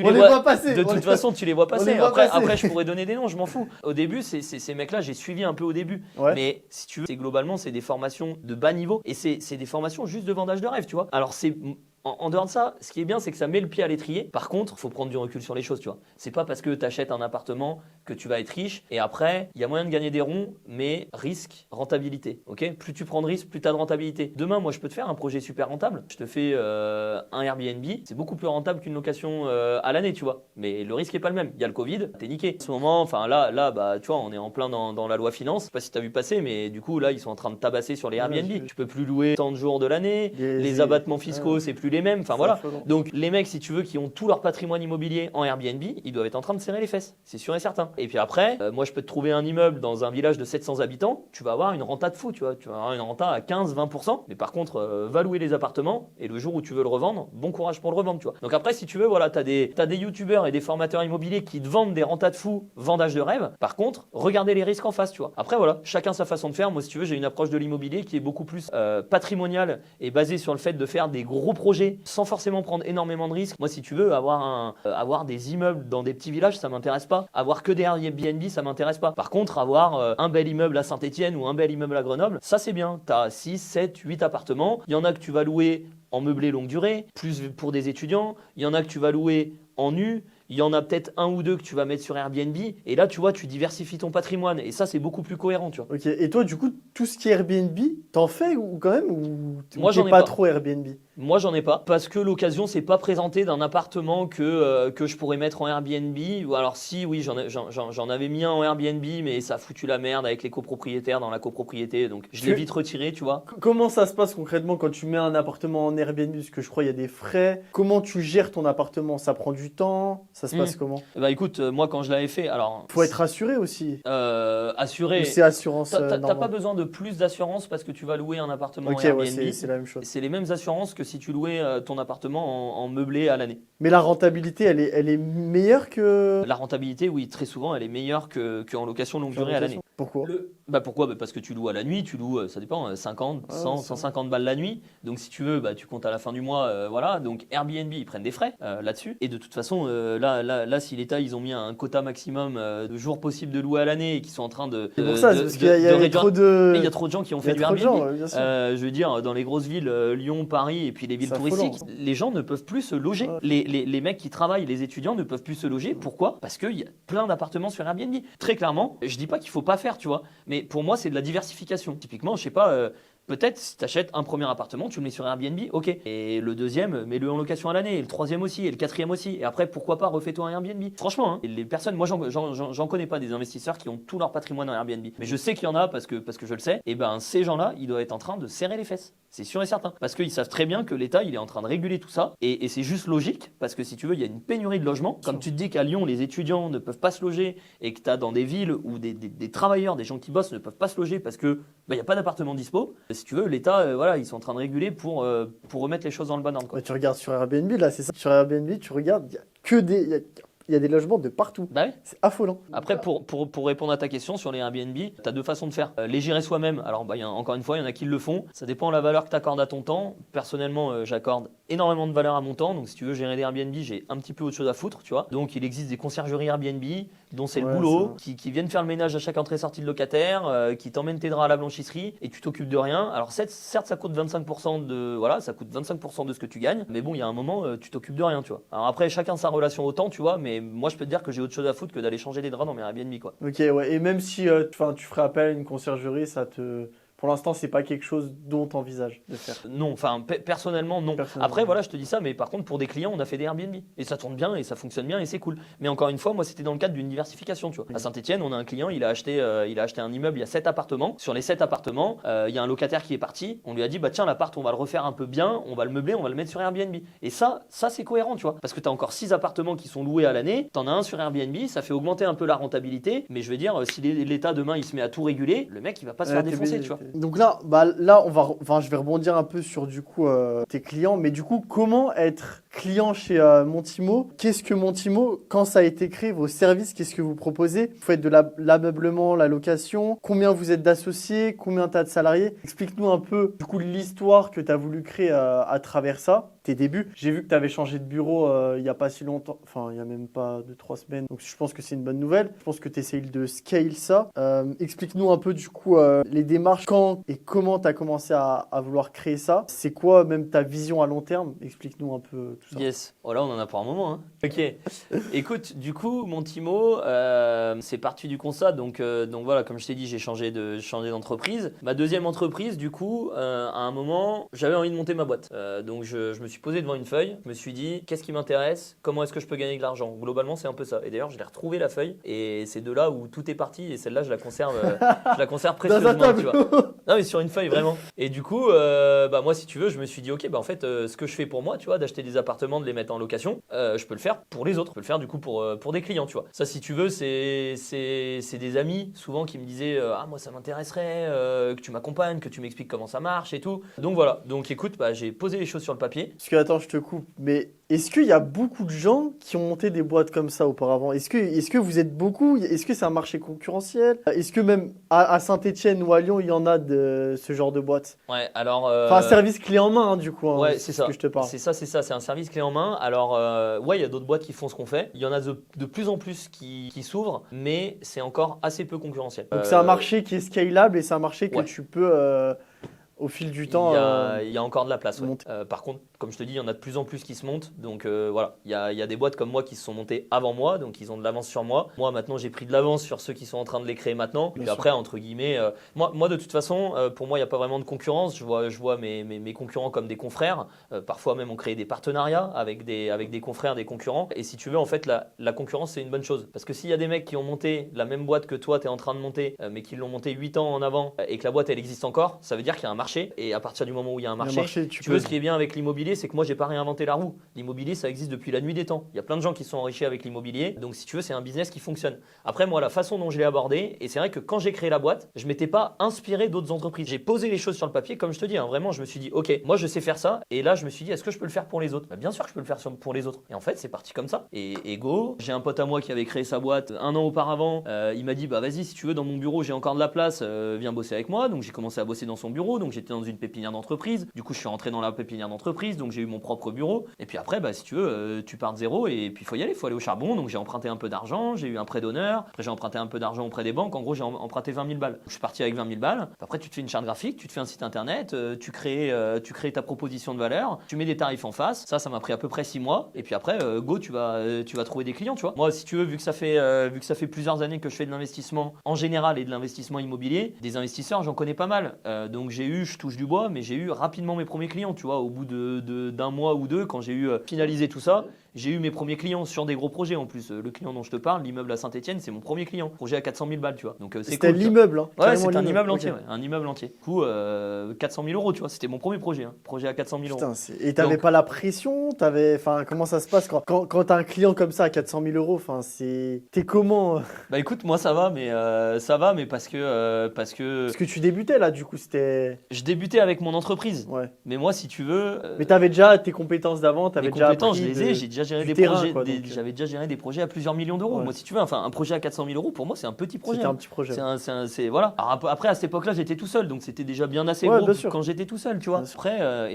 On les voit passer. De toute façon, tu les vois passer. les voit passer. Après, je pourrais donner des noms, je m'en fous. Au début, ces mecs-là, j'ai suivi un peu au début. Ouais. Mais si tu veux, globalement, c'est des formations de bas niveau et c'est des formations juste de vendage de rêve, tu vois. Alors, en dehors de ça, ce qui est bien, c'est que ça met le pied à l'étrier. Par contre, il faut prendre du recul sur les choses, tu vois. C'est pas parce que tu achètes un appartement que tu vas être riche. Et après, il y a moyen de gagner des ronds, mais risque, rentabilité. Ok ? Plus tu prends de risques, plus tu as de rentabilité. Demain, moi, je peux te faire un projet super rentable. Je te fais un Airbnb. C'est beaucoup plus rentable qu'une location à l'année, tu vois. Mais le risque est pas le même. Il y a le Covid, t'es niqué. En ce moment, enfin là, bah, tu vois, on est en plein dans la loi finance. Je sais pas si tu as vu passer, mais du coup, là, ils sont en train de tabasser sur les Airbnb. Tu peux plus louer tant de jours de l'année. Les abattements fiscaux, c'est plus les mêmes. Enfin voilà. Donc les mecs, si tu veux, qui ont tout leur patrimoine immobilier en Airbnb, ils doivent être en train de serrer les fesses. C'est sûr et certain. Et puis après, moi, je peux te trouver un immeuble dans un village de 700 habitants. Tu vas avoir une renta de fou, tu vois. Tu vas avoir une renta à 15-20%. Mais par contre, va louer les appartements. Et le jour où tu veux le revendre, bon courage pour le revendre, tu vois. Donc après, si tu veux, voilà, t'as des youtubeurs et des formateurs immobiliers qui te vendent des rentas de fou, vendage de rêve. Par contre, regardez les risques en face, tu vois. Après, voilà, chacun sa façon de faire. Moi, si tu veux, j'ai une approche de l'immobilier qui est beaucoup plus patrimoniale et basée sur le fait de faire des gros projets sans forcément prendre énormément de risques. Moi, si tu veux, avoir des immeubles dans des petits villages, ça m'intéresse pas. Avoir que des Airbnb, ça m'intéresse pas. Par contre, avoir un bel immeuble à Saint-Étienne ou un bel immeuble à Grenoble, ça c'est bien. Tu as 6, 7, 8 appartements. Il y en a que tu vas louer en meublé longue durée, plus pour des étudiants. Il y en a que tu vas louer en nu. il y en a peut-être un ou deux que tu vas mettre sur Airbnb. Et là, tu vois, tu diversifies ton patrimoine. Et ça, c'est beaucoup plus cohérent, tu vois. Ok. Et toi, du coup, tout ce qui est Airbnb, t'en fais ou quand même Moi, t'es j'en ai pas pas. trop Airbnb? Moi, j'en ai pas parce que l'occasion s'est pas présentée d'un appartement que je pourrais mettre en Airbnb. Ou alors, si, oui, j'en avais mis un en Airbnb, mais ça a foutu la merde avec les copropriétaires dans la copropriété. Donc, je l'ai vite retiré, tu vois. Comment ça se passe concrètement quand tu mets un appartement en Airbnb? Parce que je crois qu'il y a des frais. Comment tu gères ton appartement? Ça prend du temps? Ça se passe comment? Bah écoute, moi, quand je l'avais fait, alors. Faut être assuré aussi. Assuré. Ou c'est assurance T'as pas normale? besoin de plus d'assurance parce que tu vas louer un appartement en Ok, Airbnb. ouais, c'est la même chose. C'est les mêmes assurances que si tu louais ton appartement en meublé à l'année. Mais la rentabilité, elle est meilleure que La rentabilité, oui, très souvent, elle est meilleure qu'en location longue durée à l'année. Pourquoi? Pourquoi? Bah, parce que tu loues à la nuit, tu loues, ça dépend, 50, Ah, 100, c'est 150 balles la nuit. Donc si tu veux, bah, tu comptes à la fin du mois, voilà. Donc Airbnb, ils prennent des frais là-dessus. Et de toute façon, là, si l'État, ils ont mis un quota maximum de jours possibles de louer à l'année et qu'ils sont en train de C'est pour ça, c'est parce qu'il y a réduire. trop de. Mais il y a trop de gens qui ont Il y a fait du trop de Airbnb. gens, ouais, bien sûr. Je veux dire, dans les grosses villes, Lyon, Paris et puis les villes C'est touristiques, affolant. les gens ne peuvent plus se loger. Ouais. Les mecs qui travaillent, les étudiants ne peuvent plus se loger. Pourquoi? Parce qu'il y a plein d'appartements sur Airbnb. Très clairement, je dis pas qu'il faut pas faire, tu vois. Mais pour moi, c'est de la diversification. Typiquement, je sais pas. Peut-être si tu achètes un premier appartement, tu le mets sur Airbnb, ok. Et le deuxième, mets-le en location à l'année. Et le troisième aussi, et le quatrième aussi. Et après, pourquoi pas, refais-toi un Airbnb. Franchement, hein, et les personnes, moi, j'en connais pas des investisseurs qui ont tout leur patrimoine en Airbnb. Mais je sais qu'il y en a parce que je le sais. Et ben, ces gens-là, ils doivent être en train de serrer les fesses. C'est sûr et certain. Parce qu'ils savent très bien que l'État, il est en train de réguler tout ça. Et c'est juste logique. Parce que si tu veux, il y a une pénurie de logements. Comme tu te dis qu'à Lyon, les étudiants ne peuvent pas se loger et que tu as dans des villes où des travailleurs, des gens qui bossent ne peuvent pas se loger parce que il n'y a pas d'appartement dispo. Si tu veux, l'État, voilà, ils sont en train de réguler pour remettre les choses dans le bon ordre, quoi. Ouais, tu regardes sur Airbnb, là, c'est ça. Sur Airbnb, tu regardes, il y a des logements de partout. Bah oui. C'est affolant. Après, pour répondre à ta question sur les Airbnb, tu as deux façons de faire. Les gérer soi-même, alors bah, encore une fois, il y en a qui le font. Ça dépend de la valeur que tu accordes à ton temps. Personnellement, j'accorde énormément de valeur à mon temps. Donc si tu veux gérer des Airbnb, j'ai un petit peu autre chose à foutre, tu vois. Donc il existe des conciergeries Airbnb dont c'est le Ouais, boulot, qui viennent faire le ménage à chaque entrée-sortie de locataire, qui t'emmènent tes draps à la blanchisserie et tu t'occupes de rien. Alors certes, ça coûte 25% ça coûte 25% de ce que tu gagnes. Mais bon, il y a un moment, tu t'occupes de rien, tu vois. Alors après, chacun sa relation au temps, tu vois. Mais moi, je peux te dire que j'ai autre chose à foutre que d'aller changer des draps dans mes Airbnb, quoi. Ok, ouais. Et même si tu ferais appel à une conciergerie, pour l'instant, c'est pas quelque chose dont tu envisages de faire. Non, enfin personnellement non. Après voilà, je te dis ça, mais par contre pour des clients, on a fait des Airbnb et ça tourne bien et ça fonctionne bien et c'est cool. Mais encore une fois, moi c'était dans le cadre d'une diversification, tu vois. À Saint-Étienne, on a un client, il a acheté un immeuble, il y a 7 appartements. Sur les 7 appartements, il y a un locataire qui est parti. On lui a dit bah tiens l'appart, on va le refaire un peu bien, on va le meubler, on va le mettre sur Airbnb. Et ça c'est cohérent, tu vois. Parce que tu as encore 6 appartements qui sont loués à l'année, tu en as un sur Airbnb, ça fait augmenter un peu la rentabilité, mais je veux dire si l'État demain il se met à tout réguler, le mec il va pas se faire défoncer, tu vois. Donc là, je vais rebondir un peu sur du coup tes clients, mais du coup, comment être client chez Montimo? Qu'est-ce que Montimo, quand ça a été créé, vos services, qu'est-ce que vous proposez? Vous faites de l'ameublement, la location, combien vous êtes d'associés, combien tu as de salariés? Explique-nous un peu du coup l'histoire que tu as voulu créer à travers ça, tes débuts. J'ai vu que tu avais changé de bureau il n'y a pas si longtemps, enfin il n'y a même pas 2-3 semaines, donc je pense que c'est une bonne nouvelle. Je pense que tu essayes de scale ça. Explique-nous un peu du coup les démarches, quand et comment tu as commencé à vouloir créer ça. C'est quoi même ta vision à long terme? Explique-nous un peu tout ça. Yes, oh là on en a pour un moment, hein. Ok, écoute, du coup Montimo, c'est parti du constat, donc voilà, comme je t'ai dit, j'ai changé d'entreprise. Ma deuxième entreprise, du coup, à un moment, j'avais envie de monter ma boîte. Donc je me suis posé devant une feuille, je me suis dit, qu'est-ce qui m'intéresse? Comment est-ce que je peux gagner de l'argent? Globalement, c'est un peu ça. Et d'ailleurs, je l'ai retrouvé la feuille, et c'est de là où tout est parti, et celle-là, je la conserve précieusement, tu vois. Non mais sur une feuille, vraiment. Et du coup, moi, si tu veux, je me suis dit, ok, en fait, ce que je fais pour moi, tu vois, d'acheter des appartements, de les mettre en location, je peux le faire pour les autres. Je peux le faire du coup pour des clients, tu vois. Ça, si tu veux, c'est des amis souvent qui me disaient, ah moi ça m'intéresserait que tu m'accompagnes, que tu m'expliques comment ça marche et tout. Donc voilà. Donc écoute, j'ai posé les choses sur le papier. Parce que attends, je te coupe, mais est-ce qu'il y a beaucoup de gens qui ont monté des boîtes comme ça auparavant? Est-ce que vous êtes beaucoup? Est-ce que c'est un marché concurrentiel? Est-ce que même à Saint-Étienne ou à Lyon, il y en a de ce genre de boîte? Ouais, alors. Enfin, un service clé en main, hein, du coup. Hein, ouais, c'est ça. Que je te parle. C'est ça. C'est un service clé en main. Alors, ouais, il y a d'autres boîtes qui font ce qu'on fait. Il y en a de plus en plus qui s'ouvrent, mais c'est encore assez peu concurrentiel. Donc, c'est un marché qui est scalable et c'est un marché que ouais. tu peux. au fil du temps, il y a encore de la place. Ouais. monter. Par contre, comme je te dis, il y en a de plus en plus qui se montent. Donc voilà, il y a des boîtes comme moi qui se sont montées avant moi, donc ils ont de l'avance sur moi. Moi, maintenant, j'ai pris de l'avance sur ceux qui sont en train de les créer maintenant. Et puis Bien après, entre guillemets, moi, de toute façon, pour moi, il n'y a pas vraiment de concurrence. Je vois mes concurrents comme des confrères. Parfois même, on crée des partenariats avec des confrères, des concurrents. Et si tu veux, en fait, la concurrence, c'est une bonne chose. Parce que s'il y a des mecs qui ont monté la même boîte que toi, tu es en train de monter, mais qui l'ont monté 8 ans en avant, et que la boîte, elle existe encore, ça veut dire qu'il y a un marché. Et à partir du moment où il y a un marché, tu veux, ce qui est bien avec l'immobilier, c'est que moi, j'ai pas réinventé la roue. L'immobilier, ça existe depuis la nuit des temps. Il y a plein de gens qui sont enrichis avec l'immobilier. Donc, si tu veux, c'est un business qui fonctionne. Après, moi, la façon dont je l'ai abordé, et c'est vrai que quand j'ai créé la boîte, je m'étais pas inspiré d'autres entreprises. J'ai posé les choses sur le papier, comme je te dis, hein, vraiment, je me suis dit, ok, moi, je sais faire ça. Et là, je me suis dit, est-ce que je peux le faire pour les autres? Bah, bien sûr que je peux le faire pour les autres. Et en fait, c'est parti comme ça. Et go, j'ai un pote à moi qui avait créé sa boîte un an auparavant. Il m'a dit, bah vas-y, si tu veux, dans mon bureau, j'ai encore de la place, viens bosser avec moi. Donc, j'ai commencé à bosser dans son bureau. Donc, j'étais dans une pépinière d'entreprise. Du coup, je suis rentré dans la pépinière d'entreprise. Donc, j'ai eu mon propre bureau. Et puis après, bah, si tu veux, tu pars de zéro et puis il faut y aller, il faut aller au charbon. Donc, j'ai emprunté un peu d'argent, j'ai eu un prêt d'honneur. Après, j'ai emprunté un peu d'argent auprès des banques. En gros, j'ai emprunté 20 000 balles. Je suis parti avec 20 000 balles. Après, tu te fais une charte graphique, tu te fais un site internet, tu crées ta proposition de valeur, tu mets des tarifs en face. Ça m'a pris à peu près 6 mois. Et puis après, go, tu vas trouver des clients, tu vois. Moi, si tu veux, vu que ça fait plusieurs années que je fais de l'investissement en général et de l'investissement immobilier, des investisseurs, j'en connais pas mal. Donc, je touche du bois, mais j'ai eu rapidement mes premiers clients, tu vois, au bout d'un mois ou deux, quand j'ai eu finalisé tout ça. J'ai eu mes premiers clients sur des gros projets en plus. Le client dont je te parle, l'immeuble à Saint-Etienne, c'est mon premier client. Projet à 400 000 balles, tu vois. Donc c'est C'était cool. l'immeuble, hein. Ouais, c'était un immeuble okay. entier. Ouais, un immeuble entier. Du coup, 400 000 euros, tu vois. C'était mon premier projet. Hein. Projet à 400 000 euros. Et t'avais pas la pression? Comment ça se passe quand t'as un client comme ça à 400 000 euros? T'es comment? Bah écoute, moi ça va, mais parce que tu débutais là, du coup, c'était. Je débutais avec mon entreprise. Ouais. Mais moi, si tu veux. Mais t'avais déjà tes compétences d'avant, t'avais déjà compétences, je les ai. J'ai déjà géré des projets. J'avais déjà géré des projets à plusieurs millions d'euros. Ouais. Moi, si tu veux, un projet à 400 000 euros, pour moi, c'est un petit projet. C'était un petit projet. Voilà. Alors, après, à cette époque-là, j'étais tout seul, donc c'était déjà bien assez gros quand j'étais tout seul, tu vois.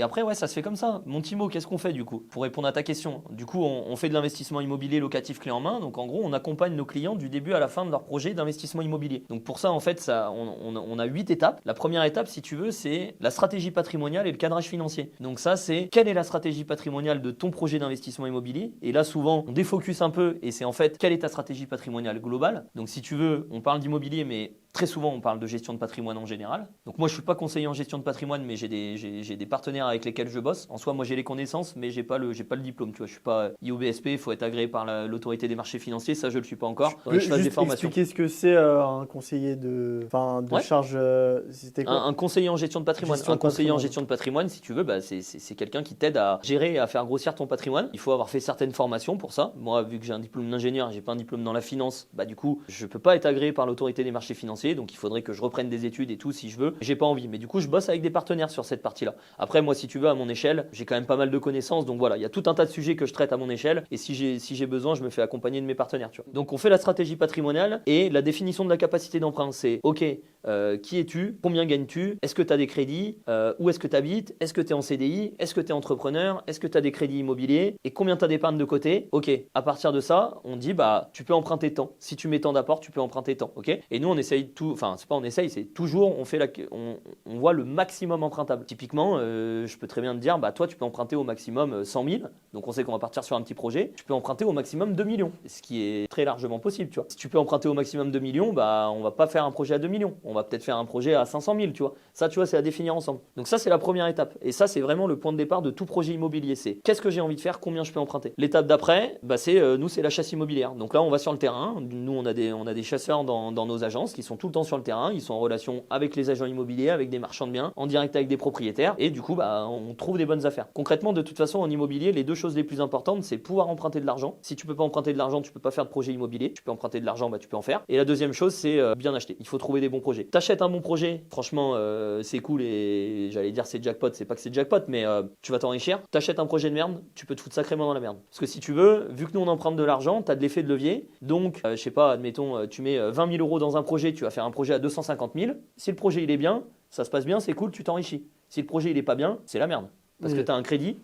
Après, ouais, ça se fait comme ça. Mon Timo, qu'est-ce qu'on fait du coup? Pour répondre à ta question, du coup, on fait de l'investissement immobilier locatif clé en main. Donc, en gros, on accompagne nos clients du début à la fin de leur projet d'investissement immobilier. Donc, pour ça, en fait, on a 8 étapes. La première étape, si tu veux, c'est la stratégie patrimoniale et le cadrage financier. Donc, ça, c'est quelle est la stratégie patrimoniale de ton projet d'investissement immobilier? Et là, souvent, on défocus un peu et c'est en fait quelle est ta stratégie patrimoniale globale. Donc si tu veux, on parle d'immobilier, mais très souvent on parle de gestion de patrimoine en général. Donc moi je suis pas conseiller en gestion de patrimoine, mais j'ai des partenaires avec lesquels je bosse. En soi, moi j'ai les connaissances, mais j'ai pas le diplôme. Tu vois, je suis pas IOBSP, il faut être agréé par l'autorité des marchés financiers. Ça je le suis pas encore. Je fasse des formations. Expliquer ce que c'est un conseiller de charge. C'était quoi? Un conseiller en gestion de patrimoine. Conseiller en gestion de patrimoine, si tu veux, bah, c'est quelqu'un qui t'aide à gérer et à faire grossir ton patrimoine. Il faut avoir fait certaines formations pour ça. Moi, vu que j'ai un diplôme d'ingénieur, j'ai pas un diplôme dans la finance, bah du coup, je peux pas être agréé par l'autorité des marchés financiers, donc il faudrait que je reprenne des études et tout si je veux. J'ai pas envie, mais du coup, je bosse avec des partenaires sur cette partie-là. Après, moi, si tu veux, à mon échelle, j'ai quand même pas mal de connaissances, donc voilà, il y a tout un tas de sujets que je traite à mon échelle, et si j'ai besoin, je me fais accompagner de mes partenaires, tu vois. Donc, on fait la stratégie patrimoniale et la définition de la capacité d'emprunt, c'est OK. Qui es-tu? Combien gagnes-tu? Est-ce que tu as des crédits? Où est-ce que tu habites? Est-ce que tu es en CDI? Est-ce que tu es entrepreneur? Est-ce que tu as des crédits immobiliers? Et combien tu as d'épargne de côté? Ok, à partir de ça, on dit bah tu peux emprunter tant. Si tu mets tant d'apport, tu peux emprunter tant. Ok. Et nous on essaye tout, enfin c'est pas on essaye, c'est toujours on voit le maximum empruntable. Typiquement, je peux très bien te dire bah toi tu peux emprunter au maximum 100 000. Donc on sait qu'on va partir sur un petit projet. Tu peux emprunter au maximum 2 millions, ce qui est très largement possible, tu vois. Si tu peux emprunter au maximum 2 millions, bah on va pas faire un projet à 2 millions. On va peut-être faire un projet à 500 000, tu vois. Ça, tu vois, c'est à définir ensemble. Donc ça, c'est la première étape. Et ça, c'est vraiment le point de départ de tout projet immobilier. C'est qu'est-ce que j'ai envie de faire, combien je peux emprunter. L'étape d'après, bah, c'est la chasse immobilière. Donc là, on va sur le terrain. Nous, on a des chasseurs dans nos agences qui sont tout le temps sur le terrain. Ils sont en relation avec les agents immobiliers, avec des marchands de biens, en direct avec des propriétaires. Et du coup, bah, on trouve des bonnes affaires. Concrètement, de toute façon, en immobilier, les deux choses les plus importantes, c'est pouvoir emprunter de l'argent. Si tu peux pas emprunter de l'argent, tu peux pas faire de projet immobilier. Tu peux emprunter de l'argent, bah, tu peux en faire. Et la deuxième chose, c'est bien acheter. Il faut trouver des bons projets. T'achètes un bon projet, franchement, c'est cool et j'allais dire c'est jackpot, c'est pas que c'est jackpot, mais tu vas t'enrichir. T'achètes un projet de merde, tu peux te foutre sacrément dans la merde. Parce que si tu veux, vu que nous on emprunte de l'argent, t'as de l'effet de levier. Donc, je sais pas, admettons, tu mets 20 000 euros dans un projet, tu vas faire un projet à 250 000. Si le projet il est bien, ça se passe bien, c'est cool, tu t'enrichis. Si le projet il est pas bien, c'est la merde. Parce que t'as un crédit.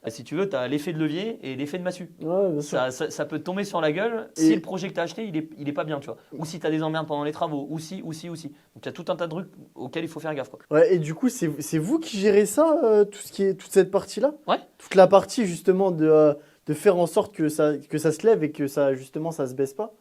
Si tu veux, tu as l'effet de levier et l'effet de massue. Ouais, bien sûr. Ça peut te tomber sur la gueule si le projet que tu as acheté, il est pas bien, tu vois. Ou si tu as des emmerdes pendant les travaux, ou si. Donc, tu as tout un tas de trucs auxquels il faut faire gaffe, quoi. Ouais, et du coup, c'est vous qui gérez ça, toute cette partie-là? Ouais. Toute la partie, justement, de faire en sorte que ça se lève et que ça, justement, ça se baisse pas?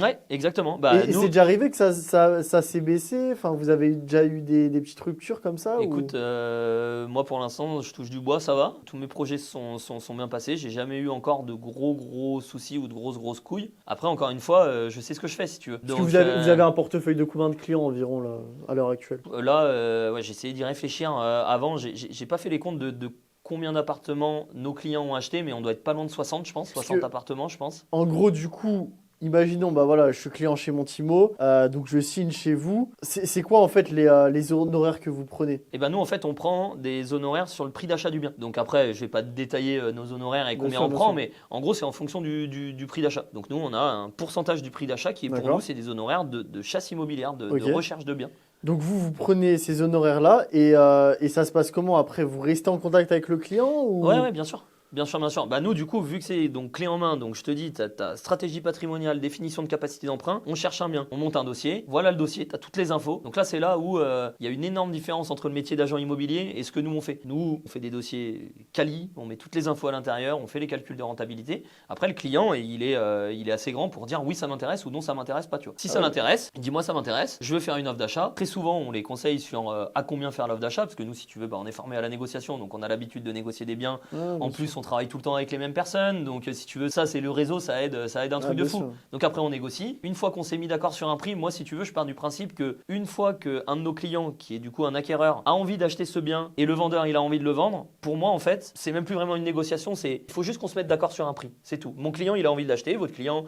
Ouais, exactement. Et c'est déjà arrivé que ça s'est baissé? Enfin, vous avez déjà eu des petites ruptures comme ça? Écoute, moi pour l'instant, je touche du bois, ça va. Tous mes projets sont bien passés. J'ai jamais eu encore de gros soucis ou de grosses couilles. Après, encore une fois, je sais ce que je fais si tu veux. Parce que vous avez un portefeuille de combien de clients environ là, à l'heure actuelle? Ouais, j'ai essayé d'y réfléchir avant. J'ai pas fait les comptes de combien d'appartements nos clients ont acheté, mais on doit être pas loin de 60, je pense. 60 appartements, je pense. En gros, du coup, imaginons, bah voilà, je suis client chez Montimo, donc je signe chez vous. C'est quoi en fait les honoraires que vous prenez? Et ben nous en fait on prend des honoraires sur le prix d'achat du bien. Donc après je vais pas détailler nos honoraires et combien on prend, mais en gros c'est en fonction du prix d'achat. Donc nous on a un pourcentage du prix d'achat qui est pour nous c'est des honoraires de chasse immobilière, de recherche de biens. Donc vous prenez ces honoraires-là et ça se passe comment après? Vous restez en contact avec le client ou... Ouais, bien sûr. Bien sûr. Bah nous, du coup, vu que c'est donc clé en main, donc je te dis, tu as ta stratégie patrimoniale, définition de capacité d'emprunt, on cherche un bien, on monte un dossier, voilà le dossier, tu as toutes les infos. Donc là, c'est là où il y a une énorme différence entre le métier d'agent immobilier et ce que nous, on fait. Nous, on fait des dossiers quali, on met toutes les infos à l'intérieur, on fait les calculs de rentabilité. Après, le client, il est assez grand pour dire oui, ça m'intéresse ou non, ça m'intéresse pas. Tu vois. Si ça l'intéresse, dis-moi ça m'intéresse, je veux faire une offre d'achat. Très souvent, on les conseille sur à combien faire l'offre d'achat, parce que nous, si tu veux, on est formé à la négociation, donc on a l'habitude de négocier des biens. En plus, on travaille tout le temps avec les mêmes personnes, donc si tu veux, ça c'est le réseau, ça aide un truc de fou. Sûr. Donc après on négocie. Une fois qu'on s'est mis d'accord sur un prix, moi si tu veux, je pars du principe que une fois que un de nos clients, qui est du coup un acquéreur, a envie d'acheter ce bien et le vendeur il a envie de le vendre, pour moi en fait, c'est même plus vraiment une négociation, il faut juste qu'on se mette d'accord sur un prix, c'est tout. Mon client il a envie de l'acheter, votre client,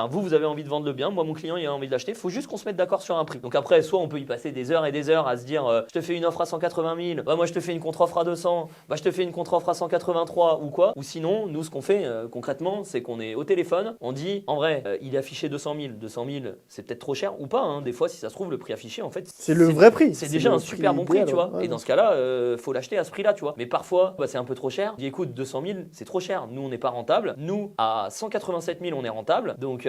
vous avez envie de vendre le bien, moi mon client il a envie de l'acheter, il faut juste qu'on se mette d'accord sur un prix. Donc après, soit on peut y passer des heures et des heures à se dire, je te fais une offre à 180 000, moi je te fais une contre-offre à 200, je te fais une contre-offre à 183 ou quoi. Ou sinon, nous ce qu'on fait concrètement, c'est qu'on est au téléphone, on dit en vrai, il est affiché 200 000, c'est peut-être trop cher ou pas, hein. Des fois si ça se trouve le prix affiché en fait c'est le vrai prix. C'est déjà un super bon prix, tu vois. Ouais. Et dans ce cas-là, faut l'acheter à ce prix-là, tu vois. Mais parfois, c'est un peu trop cher. Je dis écoute, 200 000, c'est trop cher. Nous, on n'est pas rentable. Nous, à 187 000, on est rentable. Donc,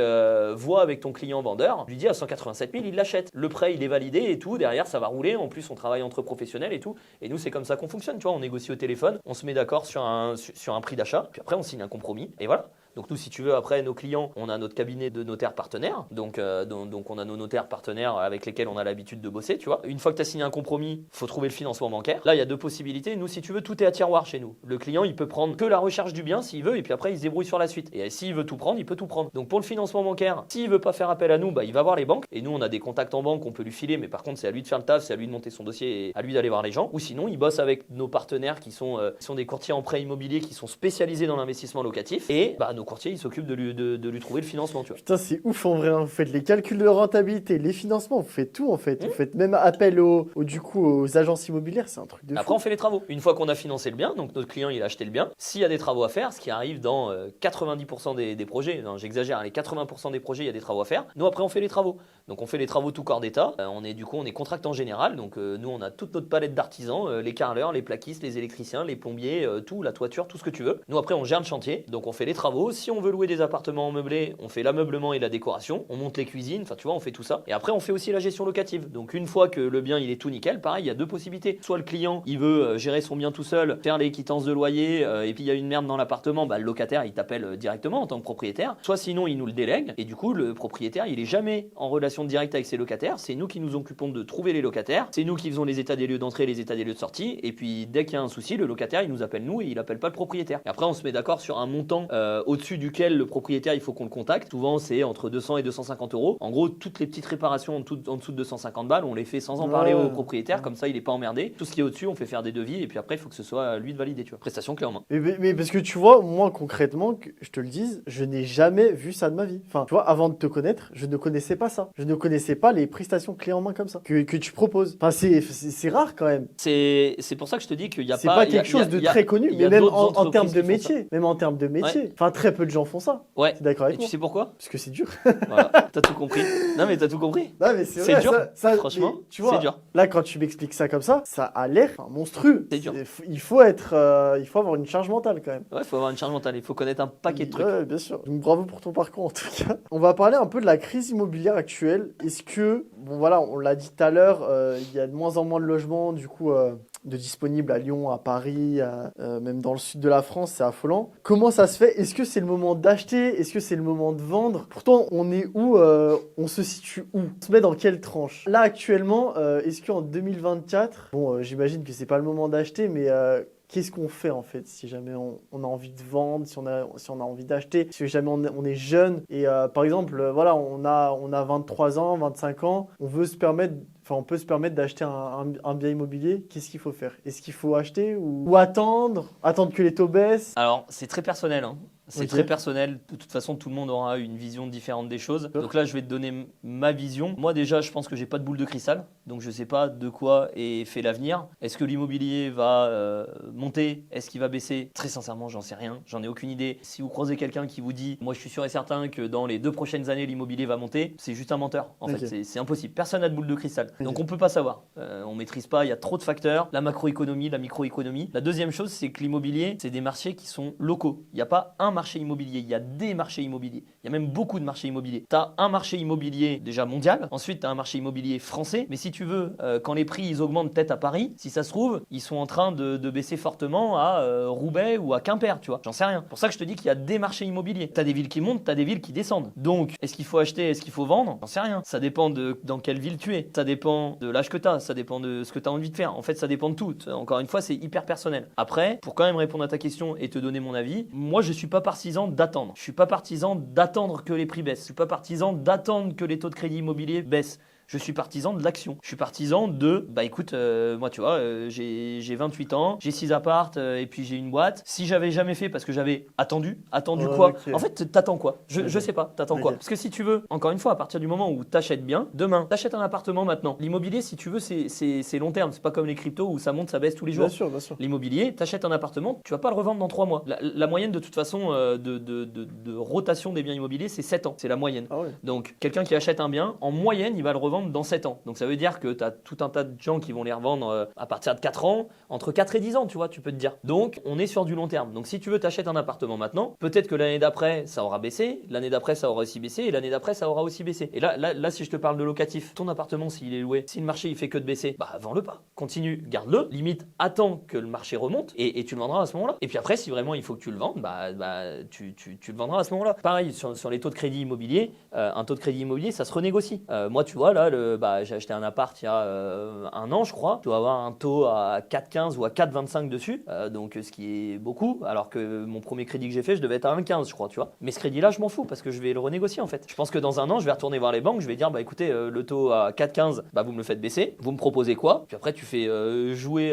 vois avec ton client vendeur. Je lui dis à 187 000, il l'achète. Le prêt, il est validé et tout. Derrière, ça va rouler. En plus, on travaille entre professionnels et tout. Et nous, c'est comme ça qu'on fonctionne, tu vois. On négocie au téléphone, on se met d'accord sur un prix d'achat. Puis après, on signe un compromis. Et voilà. Donc nous, si tu veux, après, nos clients, on a notre cabinet de notaires partenaires. Donc on a nos notaires partenaires avec lesquels on a l'habitude de bosser, tu vois. Une fois que tu as signé un compromis, il faut trouver le financement bancaire. Là, il y a deux possibilités. Nous, si tu veux, tout est à tiroir chez nous. Le client, il peut prendre que la recherche du bien s'il veut, et puis après, il se débrouille sur la suite. Et s'il veut tout prendre, il peut tout prendre. Donc pour le financement bancaire, s'il veut pas faire appel à nous, il va voir les banques. Et nous, on a des contacts en banque, on peut lui filer, mais par contre, c'est à lui de faire le taf, c'est à lui de monter son dossier et à lui d'aller voir les gens. Ou sinon, il bosse avec nos partenaires qui sont des courtiers en prêt immobilier qui sont spécialisés dans l'investissement locatif. Et nos courtiers, ils s'occupent de lui trouver le financement, tu vois. Putain, c'est ouf en vrai, hein. Vous faites les calculs de rentabilité, les financements, vous faites tout en fait. Vous faites même appel aux agences immobilières, c'est un truc de fou. Après, on fait les travaux. Une fois qu'on a financé le bien, donc notre client il a acheté le bien, s'il y a des travaux à faire, ce qui arrive dans 90% des projets, non, j'exagère, les 80% des projets, il y a des travaux à faire. Nous, après, on fait les travaux. Donc, on fait les travaux tout corps d'état. On est contractant général. Donc, nous, on a toute notre palette d'artisans, les carreleurs, les plaquistes, les électriciens, les plombiers, tout, la toiture, tout ce que tu veux. Nous, après, on gère le chantier. Donc, on fait les travaux. Si on veut louer des appartements meublés, on fait l'ameublement et la décoration, on monte les cuisines, enfin tu vois, on fait tout ça. Et après on fait aussi la gestion locative. Donc une fois que le bien il est tout nickel, pareil, il y a deux possibilités. Soit le client, il veut gérer son bien tout seul, faire les quittances de loyer, et puis il y a une merde dans l'appartement, le locataire il t'appelle directement en tant que propriétaire. Soit sinon il nous le délègue, et du coup le propriétaire il est jamais en relation directe avec ses locataires. C'est nous qui nous occupons de trouver les locataires, c'est nous qui faisons les états des lieux d'entrée, les états des lieux de sortie, et puis dès qu'il y a un souci, le locataire il nous appelle nous et il appelle pas le propriétaire. Et après on se met d'accord sur un montant au-dessus duquel le propriétaire il faut qu'on le contacte. Souvent c'est entre 200 et 250 euros. En gros, toutes les petites réparations en dessous de 250 balles, on les fait sans en parler au propriétaire, comme ça il est pas emmerdé. Tout ce qui est au-dessus, on fait faire des devis et puis après il faut que ce soit à lui de valider, tu vois. Prestation clé en main. Mais parce que tu vois, moi concrètement, que je te le dise, je n'ai jamais vu ça de ma vie. Enfin, tu vois, avant de te connaître, je ne connaissais pas ça. Je ne connaissais pas les prestations clés en main comme ça que tu proposes. Enfin, c'est rare quand même. C'est pour ça que je te dis qu'il y a pas quelque chose de très connu, mais même en termes de métier. Même en termes de métier. Ouais. Enfin, très peu de gens font ça. Ouais. T'es d'accord Et avec tu moi? sais pourquoi? Parce que c'est dur. Voilà, t'as tout compris. Non, mais t'as tout compris. Non, mais C'est vrai, dur. mais Franchement, tu vois, c'est dur. là, quand tu m'expliques ça comme ça a l'air monstrueux. C'est dur. Il faut avoir une charge mentale quand même. Ouais, il faut avoir une charge mentale. Il faut connaître un paquet de trucs. Ouais, bien sûr. Donc, bravo pour ton parcours en tout cas. On va parler un peu de la crise immobilière actuelle. Est-ce que, bon voilà, on l'a dit tout à l'heure, il y a de moins en moins de logements du coup de disponibles à Lyon, à Paris, même dans le sud de la France, c'est affolant. Comment ça se fait? Est-ce que c'est le moment d'acheter? Est-ce que c'est le moment de vendre? Pourtant, on est où? On se situe où? On se met dans quelle tranche? Là actuellement, est-ce qu'en 2024, bon, j'imagine que c'est pas le moment d'acheter, mais qu'est-ce qu'on fait en fait si jamais on a envie de vendre, si on a envie d'acheter, si jamais on est jeune et par exemple, voilà, on a 23 ans, 25 ans, on peut se permettre d'acheter un bien immobilier, qu'est-ce qu'il faut faire? Est-ce qu'il faut acheter ou attendre que les taux baissent? Alors, c'est très personnel, hein. C'est Ok. très personnel. De toute façon, tout le monde aura une vision différente des choses. Donc là, je vais te donner ma vision. Moi, déjà, je pense que j'ai pas de boule de cristal. Donc, je sais pas de quoi est fait l'avenir. Est-ce que l'immobilier va monter? Est-ce qu'il va baisser? Très sincèrement, j'en sais rien. J'en ai aucune idée. Si vous croisez quelqu'un qui vous dit, moi, je suis sûr et certain que dans les 2 prochaines années, l'immobilier va monter, c'est juste un menteur. En Ok. fait, c'est impossible. Personne n'a de boule de cristal. Ok. Donc, on peut pas savoir. On maîtrise pas. Il y a trop de facteurs. La macroéconomie, la microéconomie. La deuxième chose, c'est que l'immobilier, c'est des marchés qui sont locaux. Il n'y a pas un marché immobilier. Il y a des marchés immobiliers. Il y a même beaucoup de marchés immobiliers. Tu as un marché immobilier déjà mondial. Ensuite, tu as un marché immobilier français. Mais si tu veux, quand les prix ils augmentent peut-être à Paris, si ça se trouve, ils sont en train de baisser fortement à Roubaix ou à Quimper, tu vois. J'en sais rien. C'est pour ça que je te dis qu'il y a des marchés immobiliers. Tu as des villes qui montent, tu as des villes qui descendent. Donc, est-ce qu'il faut acheter, est-ce qu'il faut vendre? J'en sais rien. Ça dépend de dans quelle ville tu es. Ça dépend de l'âge que tu as. Ça dépend de ce que tu as envie de faire. En fait, ça dépend de tout. Encore une fois, c'est hyper personnel. Après, pour quand même répondre à ta question et te donner mon avis, moi, je suis pas partisan d'attendre. Je suis pas partisan d'attendre que les prix baissent. Je suis pas partisan d'attendre que les taux de crédit immobilier baissent. Je suis partisan de l'action. Je suis partisan de, bah écoute, moi tu vois, j'ai 28 ans, j'ai 6 appartes et puis j'ai une boîte. Si j'avais jamais fait parce que j'avais attendu quoi? Ok. En fait, t'attends quoi? Je sais pas, t'attends quoi? Ok. Parce que si tu veux, encore une fois, à partir du moment où t'achètes bien, demain, t'achètes un appartement maintenant. L'immobilier, si tu veux, c'est long terme. C'est pas comme les cryptos où ça monte, ça baisse tous les jours. Bien sûr, bien sûr. L'immobilier, t'achètes un appartement, tu vas pas le revendre dans 3 mois. La moyenne de toute façon de rotation des biens immobiliers, c'est 7 ans. C'est la moyenne. Ah ouais. Donc, quelqu'un qui achète un bien, en moyenne, il va le revendre dans 7 ans. Donc, ça veut dire que tu as tout un tas de gens qui vont les revendre à partir de 4 ans, entre 4 et 10 ans, tu vois, tu peux te dire. Donc, on est sur du long terme. Donc, si tu veux, t'achètes un appartement maintenant, peut-être que l'année d'après, ça aura baissé, l'année d'après, ça aura aussi baissé, et l'année d'après, ça aura aussi baissé. Et là, si je te parle de locatif, ton appartement, s'il est loué, si le marché, il fait que de baisser, bah, vends-le pas. Continue, garde-le. Limite, attends que le marché remonte, et tu le vendras à ce moment-là. Et puis après, si vraiment il faut que tu le vendes, tu le vendras à ce moment-là. Pareil, sur les taux de crédit immobilier, un taux de crédit immobilier, ça se renégocie. Moi, tu vois, là, j'ai acheté un appart il y a un an, je crois. Tu dois avoir un taux à 4,15 ou à 4,25 dessus, donc ce qui est beaucoup, alors que mon premier crédit que j'ai fait, je devais être à 1,15, je crois, tu vois. Mais ce crédit-là, je m'en fous parce que je vais le renégocier en fait. Je pense que dans un an, je vais retourner voir les banques, je vais dire, bah écoutez, le taux à 4,15, bah vous me le faites baisser, vous me proposez quoi? Puis après, tu fais jouer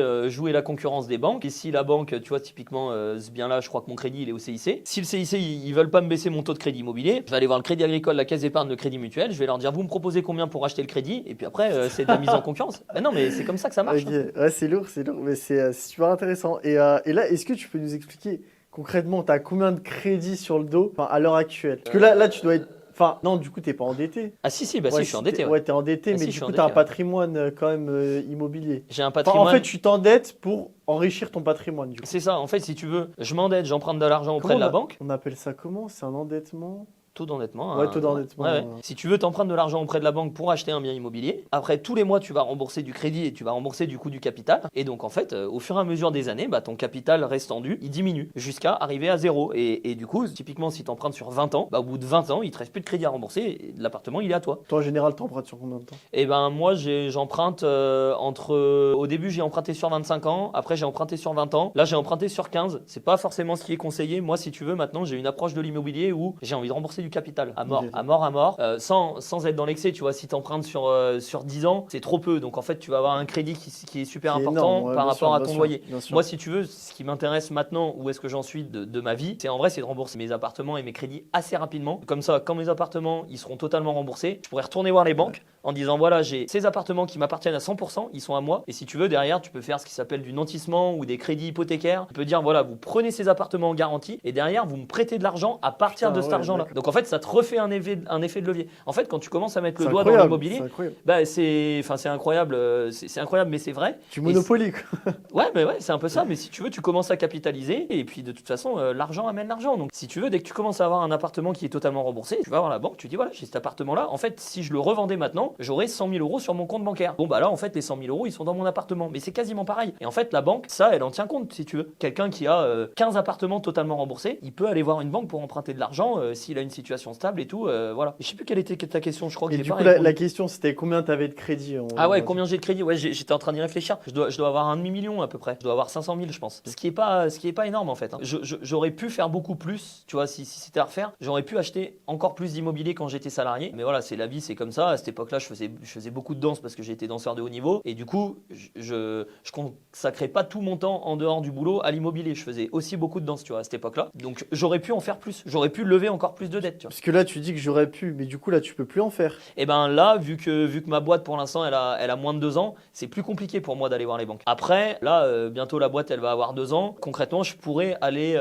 la concurrence des banques. Et si la banque, tu vois, typiquement, ce bien-là, je crois que mon crédit, il est au CIC. Si le CIC, ils veulent pas me baisser mon taux de crédit immobilier, je vais aller voir le Crédit Agricole, la Caisse d'épargne, le Crédit Mutuel, je vais leur dire, vous me proposez combien pour acheter le crédit? Et puis après, c'est de la mise en concurrence. Mais non, mais c'est comme ça que ça marche. Ok, ouais, c'est lourd, mais c'est super intéressant. Et là, est-ce que tu peux nous expliquer concrètement, tu as combien de crédits sur le dos à l'heure actuelle? Parce que là, tu dois être. Enfin, non, du coup, t'es pas endetté. Ah si, bah Ouais, si, je suis endetté. Ouais, t'es endetté, Ah, mais si, du je coup, suis t'as un endetté, ouais. patrimoine quand même immobilier. J'ai un Enfin, patrimoine. en fait, tu t'endettes pour enrichir ton patrimoine, du coup. C'est ça, en fait, si tu veux, je m'endette, j'emprunte de l'argent auprès de la banque. On appelle ça comment? C'est un endettement? Taux d'endettement. Ouais, taux d'endettement. Ouais. Si tu veux t'emprunter de l'argent auprès de la banque pour acheter un bien immobilier, après tous les mois tu vas rembourser du crédit et tu vas rembourser du coût du capital. Et donc en fait, au fur et à mesure des années, bah, ton capital restendu, il diminue jusqu'à arriver à zéro. Et du coup, typiquement si tu empruntes sur 20 ans, bah, au bout de 20 ans, il te reste plus de crédit à rembourser et l'appartement il est à toi. Toi, en général, t'empruntes sur combien de temps? Et ben moi j'emprunte au début j'ai emprunté sur 25 ans, après j'ai emprunté sur 20 ans, là j'ai emprunté sur 15. C'est pas forcément ce qui est conseillé. Moi si tu veux maintenant j'ai une approche de l'immobilier où j'ai envie de rembourser du capital à mort, Ok. à mort, sans être dans l'excès. Tu vois, si tu empruntes sur 10 ans, c'est trop peu. Donc en fait, tu vas avoir un crédit qui est super Qui est important énorme, ouais, par bien rapport sûr, à bien ton sûr, loyer. bien sûr. Moi, si tu veux, ce qui m'intéresse maintenant, où est-ce que j'en suis de ma vie, c'est en vrai, c'est de rembourser mes appartements et mes crédits assez rapidement. Comme ça, quand mes appartements ils seront totalement remboursés, je pourrais retourner voir les banques en disant voilà, j'ai ces appartements qui m'appartiennent à 100%, ils sont à moi. Et si tu veux, derrière, tu peux faire ce qui s'appelle du nantissement ou des crédits hypothécaires. Tu peux dire voilà, vous prenez ces appartements en garantie et derrière, vous me prêtez de l'argent à partir Putain, de cet ouais, argent-là. d'accord. Donc en fait, ça te refait un effet de levier. En fait, quand tu commences à mettre le C'est doigt dans incroyable, l'immobilier, c'est incroyable. bah, c'est incroyable, c'est incroyable, mais c'est vrai. Tu Et monopolies, quoi. Ouais, mais ouais, c'est un peu ça. Mais si tu veux, tu commences à capitaliser et puis de toute façon, l'argent amène l'argent. Donc si tu veux, dès que tu commences à avoir un appartement qui est totalement remboursé, tu vas voir la banque, tu dis voilà, j'ai cet appartement-là. En fait, si je le revendais maintenant, j'aurais 100 000 euros sur mon compte bancaire. Bon, bah là, en fait, les 100 000 euros, ils sont dans mon appartement. Mais c'est quasiment pareil. Et en fait, la banque, ça, elle en tient compte si tu veux. Quelqu'un qui a 15 appartements totalement remboursés, il peut aller voir une banque pour emprunter de l'argent s'il a une situation stable et tout. Voilà. Je sais plus quelle était ta question, je crois que Et j'ai du pas coup, répondu. la question, c'était combien tu avais de crédit Ah ouais, combien j'ai de crédit? Ouais, j'étais en train d'y réfléchir. Je dois avoir un demi-million à peu près. Je dois avoir 500 000, je pense. Ce qui est pas énorme en fait. Hein. J'aurais pu faire beaucoup plus, tu vois, si c'était à refaire. J'aurais pu acheter encore plus d'immobilier quand j'étais salarié. Mais voilà, c'est la vie, c'est comme ça. À cette époque-là, je faisais beaucoup de danse parce que j'étais danseur de haut niveau. Et du coup, je consacrais pas tout mon temps en dehors du boulot à l'immobilier. Je faisais aussi beaucoup de danse, tu vois, à cette époque-là. Donc j'aurais pu en faire plus. J'aurais pu lever encore plus de dettes, tu vois. Parce que là, tu dis que j'aurais pu, mais du coup, là, tu peux plus en faire. Et ben là, vu que ma boîte pour l'instant elle a moins de 2 ans, c'est plus compliqué pour moi d'aller voir les banques. Après, là, bientôt la boîte elle va avoir 2 ans. Concrètement, je pourrais aller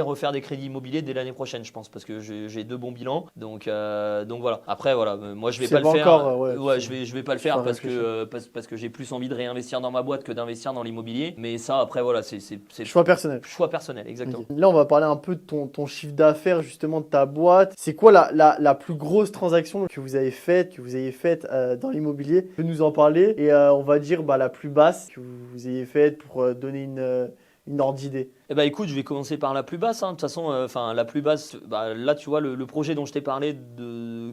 refaire des crédits immobiliers dès l'année prochaine, je pense, parce que j'ai 2 bons bilans. Donc voilà. Après, voilà, moi je vais C'est pas le pas faire. encore, ouais, je vais pas le tu faire vas parce réfléchir. que parce que j'ai plus envie de réinvestir dans ma boîte que d'investir dans l'immobilier. Mais ça, après, voilà, c'est Choix personnel. choix personnel, exactement. Ok. Là, on va parler un peu de ton chiffre d'affaires, justement, de ta boîte. C'est quoi la plus grosse transaction que vous avez faite, dans l'immobilier? Tu peux nous en parler et on va dire la plus basse que vous ayez faite pour donner une ordre d'idée. Eh ben écoute, je vais commencer par la plus basse. Hein. De toute façon, la plus basse, là tu vois le projet dont je t'ai parlé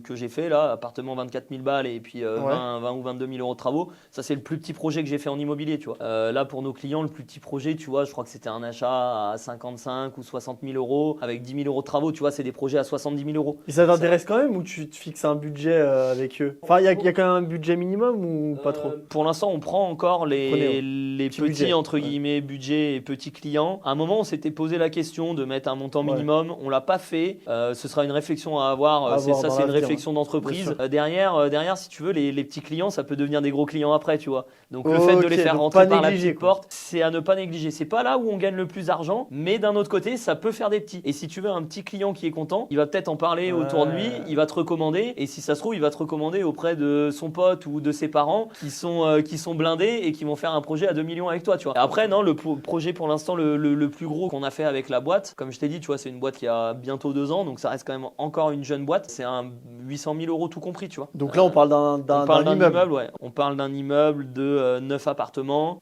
que j'ai fait là, appartement 24 000 balles et puis 20 ou 22 000 euros de travaux. Ça c'est le plus petit projet que j'ai fait en immobilier, tu vois. Là pour nos clients, le plus petit projet, tu vois, je crois que c'était un achat à 55 ou 60 000 euros avec 10 000 euros de travaux. Tu vois, c'est des projets à 70 000 euros. Et ça t'intéresse quand même ou tu te fixes un budget avec eux? Enfin, il y a quand même un budget minimum ou pas trop? Pour l'instant, on prend encore les Petit petits budget. entre Ouais. guillemets budgets et petits clients. À un moment, on s'était posé la question de mettre un montant Ouais. minimum. On l'a pas fait. Ce sera une réflexion à avoir. À avoir Ça, dans c'est une l'avenir, réflexion Bien d'entreprise. sûr. Derrière, si tu veux, les petits clients, ça peut devenir des gros clients après, tu vois. Donc le Ok, fait de les faire donc rentrer pas par la négliger, petite quoi. porte, c'est à ne pas négliger. C'est pas là où on gagne le plus d'argent, mais d'un autre côté, ça peut faire des petits. Et si tu veux un petit client qui est content, il va peut-être en parler autour de lui. Il va te recommander. Et si ça se trouve, il va te recommander auprès de son pote ou de ses parents qui sont blindés et qui vont faire un projet à 2 millions avec toi, tu vois. Et après, non, le projet pour l'instant, le plus gros qu'on a fait avec la boîte, comme je t'ai dit, tu vois, c'est une boîte qui a bientôt 2 ans, donc ça reste quand même encore une jeune boîte. C'est un 800 000 euros tout compris, tu vois. Donc là, on parle On parle d'un immeuble. immeuble, ouais. On parle d'un immeuble de 9 appartements,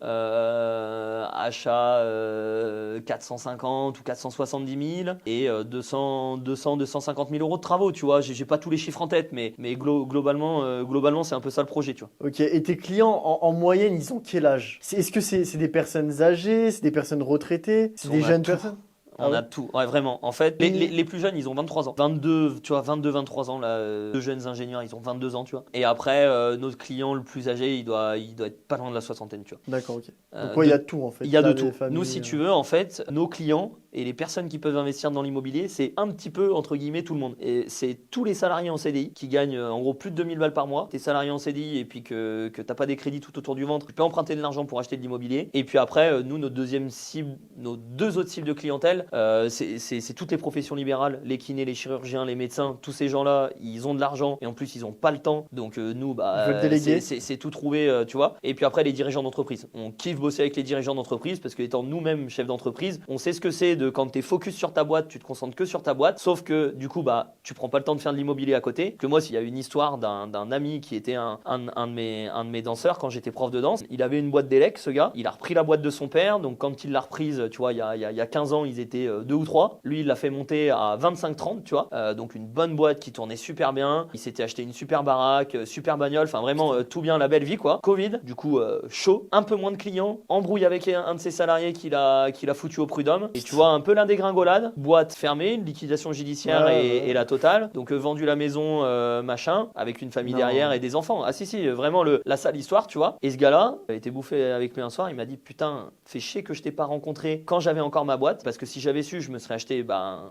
achat 450 ou 470 000 et 250 000 euros de travaux, tu vois. J'ai pas tous les chiffres en tête, mais globalement, c'est un peu ça le projet, tu vois. Ok, et tes clients, en moyenne, ils ont quel âge? Est-ce que c'est des personnes âgées, c'est des personnes retraitées, c'est On des a jeunes tout. personnes? On Ah ouais. a tout, ouais, vraiment. En fait, les plus jeunes, ils ont 23 ans. 22, tu vois, 22, 23 ans, là. Deux jeunes ingénieurs, ils ont 22 ans, tu vois. Et après, notre client le plus âgé, il doit être pas loin de la soixantaine, tu vois. D'accord, ok. Donc ouais, il y a de tout en fait. Il y a de Là, tout. les familles, Nous, si tu veux, en fait, nos clients et les personnes qui peuvent investir dans l'immobilier, c'est un petit peu, entre guillemets, tout le monde. Et c'est tous les salariés en CDI qui gagnent en gros plus de 2000 balles par mois. T'es salarié en CDI et puis que t'as pas des crédits tout autour du ventre, tu peux emprunter de l'argent pour acheter de l'immobilier. Et puis après, nous, notre deuxième cible, nos deux autres cibles de clientèle, c'est toutes les professions libérales, les kinés, les chirurgiens, les médecins. Tous ces gens-là, ils ont de l'argent et en plus, ils ont pas le temps. Donc nous, Ils veulent déléguer. c'est tout trouvé, tu vois. Et puis après, les dirigeants d'entreprise. On kiffe bosser avec les dirigeants d'entreprise parce que étant nous-mêmes chefs d'entreprise, on sait ce que c'est de quand tu es focus sur ta boîte, tu te concentres que sur ta boîte, sauf que du coup, tu prends pas le temps de faire de l'immobilier à côté. Que moi, s'il y a une histoire d'un ami qui était un de mes danseurs quand j'étais prof de danse, il avait une boîte d'élec, ce gars, il a repris la boîte de son père, donc quand il l'a reprise, tu vois, il y a 15 ans, ils étaient 2 ou 3. Lui, il l'a fait monter à 25-30, tu vois, donc une bonne boîte qui tournait super bien. Il s'était acheté une super baraque, super bagnole, enfin vraiment tout bien, la belle vie, quoi. Covid, du coup, chaud, un peu moins de clients, embrouille avec un de ses salariés qu'il a foutu au prud'homme. Et tu vois, un peu la dégringolade, boîte fermée, liquidation judiciaire et la totale. Donc vendu la maison, machin, avec une famille derrière et des enfants. Ah si, vraiment la sale histoire, tu vois. Et ce gars-là a été bouffé avec lui un soir, il m'a dit putain, fais chier que je t'ai pas rencontré quand j'avais encore ma boîte, parce que si j'avais su, je me serais acheté,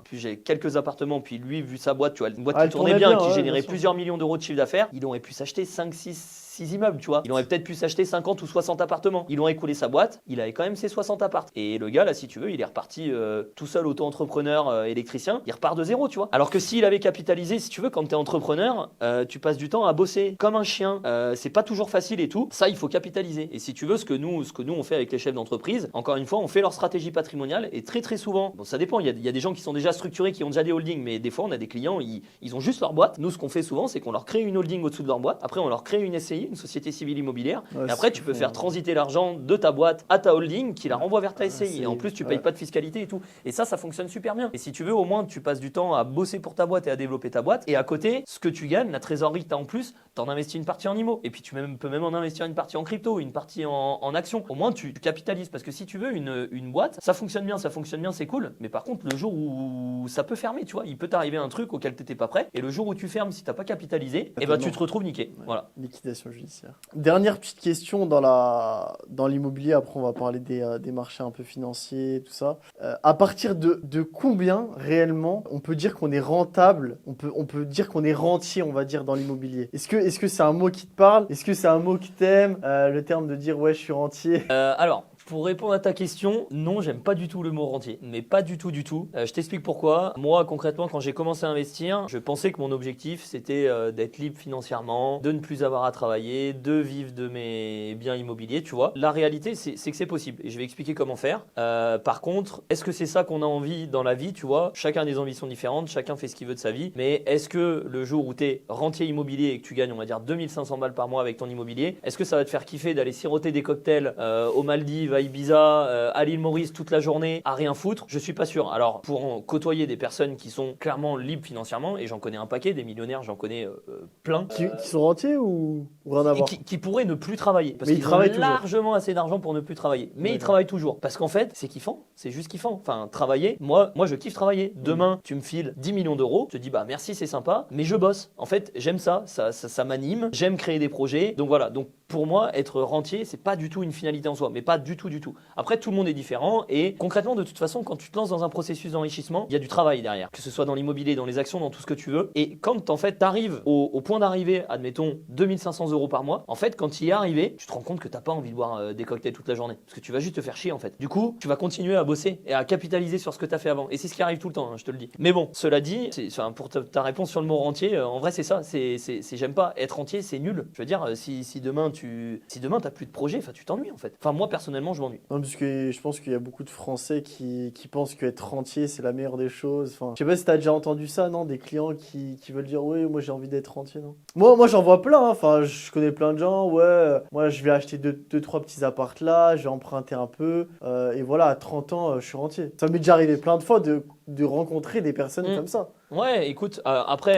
puis j'ai quelques appartements, puis lui, vu sa boîte, tu vois, une boîte qui tournait bien, qui générait plusieurs millions d'euros de chiffre d'affaires, il aurait pu s'acheter 5, 6 immeubles, tu vois. Il aurait peut-être pu s'acheter 50 ou 60 appartements. Ils ont écoulé sa boîte, il avait quand même ses 60 apparts. Et le gars, là, si tu veux, il est reparti tout seul, auto-entrepreneur, électricien. Il repart de zéro, tu vois. Alors que s'il avait capitalisé, si tu veux, quand t'es entrepreneur, tu passes du temps à bosser comme un chien. C'est pas toujours facile et tout. Ça, il faut capitaliser. Et si tu veux, ce que nous on fait avec les chefs d'entreprise, encore une fois, on fait leur stratégie patrimoniale et très souvent, bon, ça dépend. Il y a des gens qui sont déjà structurés, qui ont déjà des holdings, mais des fois, on a des clients, ils ont juste leur boîte. Nous, ce qu'on fait souvent, c'est qu'on leur crée une holding au-dessous de leur boîte. Après, on leur crée une SCI, une société civile immobilière. Et après, tu peux faire transiter l'argent de ta boîte à ta holding qui la renvoie vers ta SCI. Et en plus, tu payes pas de fiscalité et tout. Et ça fonctionne super bien. Et si tu veux, au moins, tu passes du temps à bosser pour ta boîte et à développer ta boîte. Et à côté, ce que tu gagnes, la trésorerie que tu as en plus, tu en investis une partie en IMO. Et puis, tu peux même en investir une partie en crypto, une partie en action. Au moins, tu capitalises. Parce que si tu veux, une boîte, ça fonctionne bien, c'est cool. Mais par contre, le jour où ça peut fermer, tu vois, il peut t'arriver un truc auquel tu n'étais pas prêt. Et le jour où tu fermes, si tu n'as pas capitalisé, et tu te retrouves niqué. Ouais. Voilà. Liquidation judiciaire. Dernière petite question dans l'immobilier, après on va parler des marchés un peu financiers, tout ça. À partir de combien réellement on peut dire qu'on est rentable, on peut dire qu'on est rentier, on va dire, dans l'immobilier? Est-ce que c'est un mot qui te parle? Est-ce que c'est un mot que t'aimes, le terme de dire ouais je suis rentier? Alors, pour répondre à ta question, non, j'aime pas du tout le mot rentier, mais pas du tout. Je t'explique pourquoi. Moi, concrètement, quand j'ai commencé à investir, je pensais que mon objectif, c'était d'être libre financièrement, de ne plus avoir à travailler, de vivre de mes biens immobiliers, tu vois. La réalité, c'est que c'est possible, et je vais expliquer comment faire. Par contre, est-ce que c'est ça qu'on a envie dans la vie, tu vois? Chacun a des ambitions différentes, chacun fait ce qu'il veut de sa vie, mais est-ce que le jour où tu es rentier immobilier et que tu gagnes, on va dire, 2500 balles par mois avec ton immobilier, est-ce que ça va te faire kiffer d'aller siroter des cocktails aux Maldives, à Ibiza, à l'île Maurice toute la journée, à rien foutre? Je suis pas sûr. Alors, pour en côtoyer des personnes qui sont clairement libres financièrement, et j'en connais un paquet, des millionnaires, j'en connais plein. Qui sont rentiers ou rien à voir? Qui pourraient ne plus travailler. Parce Mais ils qu'ils ont travaillent toujours. largement assez d'argent pour ne plus travailler. Mais ils travaillent toujours. Parce qu'en fait, c'est kiffant. C'est juste kiffant. Enfin, travailler, moi je kiffe travailler. Demain, tu me files 10 millions d'euros, je te dis bah merci, c'est sympa, mais je bosse. En fait, j'aime ça m'anime, j'aime créer des projets. Donc voilà, donc pour moi, être rentier, c'est pas du tout une finalité en soi, mais pas du tout. Après, tout le monde est différent et concrètement, de toute façon, quand tu te lances dans un processus d'enrichissement, il y a du travail derrière, que ce soit dans l'immobilier, dans les actions, dans tout ce que tu veux. Et quand en fait, tu arrives au point d'arriver, admettons, 2500 euros par mois, en fait, quand tu y es arrivé, tu te rends compte que t'as pas envie de boire des cocktails toute la journée, parce que tu vas juste te faire chier en fait. Du coup, tu vas continuer à bosser et à capitaliser sur ce que tu as fait avant. Et c'est ce qui arrive tout le temps, hein, je te le dis. Mais bon, cela dit, pour ta réponse sur le mot rentier, en vrai, c'est ça. J'aime pas être rentier, c'est nul. Je veux dire, si demain t'as plus de projet, tu t'ennuies en fait. Enfin, moi personnellement, je m'ennuie. Non, parce que je pense qu'il y a beaucoup de Français qui pensent qu'être rentier, c'est la meilleure des choses. Enfin, je sais pas si t'as déjà entendu ça, non? Des clients qui veulent dire, oui, moi j'ai envie d'être rentier, non? Moi j'en vois plein, hein. Enfin, je connais plein de gens, ouais, moi je vais acheter deux, trois petits apparts là, je vais emprunter un peu, et voilà, à 30 ans, je suis rentier. Ça m'est déjà arrivé plein de fois de rencontrer des personnes comme ça. Ouais, écoute, après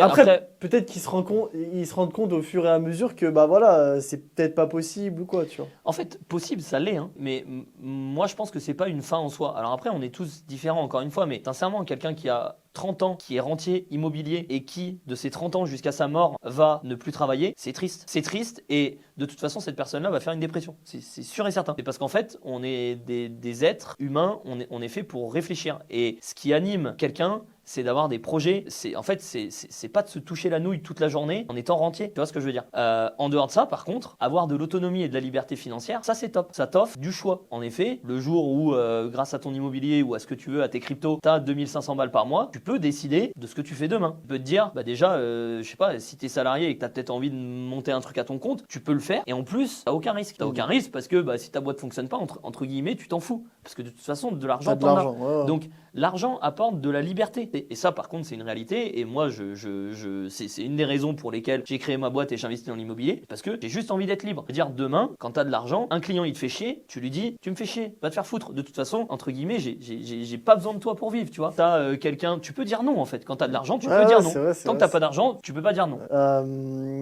peut-être qu'ils se rendent compte au fur et à mesure que bah voilà, c'est peut-être pas possible ou quoi, tu vois. En fait, possible, ça l'est, hein, mais moi je pense que c'est pas une fin en soi. Alors après, on est tous différents encore une fois, mais sincèrement, quelqu'un qui a 30 ans, qui est rentier immobilier et qui, de ses 30 ans jusqu'à sa mort, va ne plus travailler, c'est triste. C'est triste et de toute façon, cette personne-là va faire une dépression. C'est sûr et certain. C'est parce qu'en fait, on est des êtres humains, on est fait pour réfléchir. Et ce qui anime quelqu'un, c'est d'avoir des projets. En fait, c'est pas de se toucher la nouille toute la journée en étant rentier. Tu vois ce que je veux dire? En dehors de ça, par contre, avoir de l'autonomie et de la liberté financière, ça c'est top. Ça t'offre du choix. En effet, le jour où, grâce à ton immobilier ou à ce que tu veux, à tes cryptos, tu as 2500 balles par mois, tu peux décider de ce que tu fais demain. Tu peux te dire, bah déjà, je sais pas, si tu es salarié et que tu as peut-être envie de monter un truc à ton compte, tu peux le faire. Et en plus, t'as aucun risque. T'as aucun risque parce que si ta boîte fonctionne pas, entre guilles, tu t'en fous. Parce que de toute façon, de l'argent, t'en as. Ouais. Donc, l'argent apporte de la liberté. Et ça, par contre, c'est une réalité. Et moi, c'est une des raisons pour lesquelles j'ai créé ma boîte et j'investis dans l'immobilier. Parce que j'ai juste envie d'être libre. C'est-à-dire, demain, quand tu as de l'argent, un client, il te fait chier, tu lui dis, tu me fais chier, va te faire foutre. De toute façon, entre guillemets, j'ai pas besoin de toi pour vivre, tu vois. T'as quelqu'un, tu peux dire non, en fait. Quand tu as de l'argent, tu peux dire non. Tant que t'as pas d'argent, tu peux pas dire non.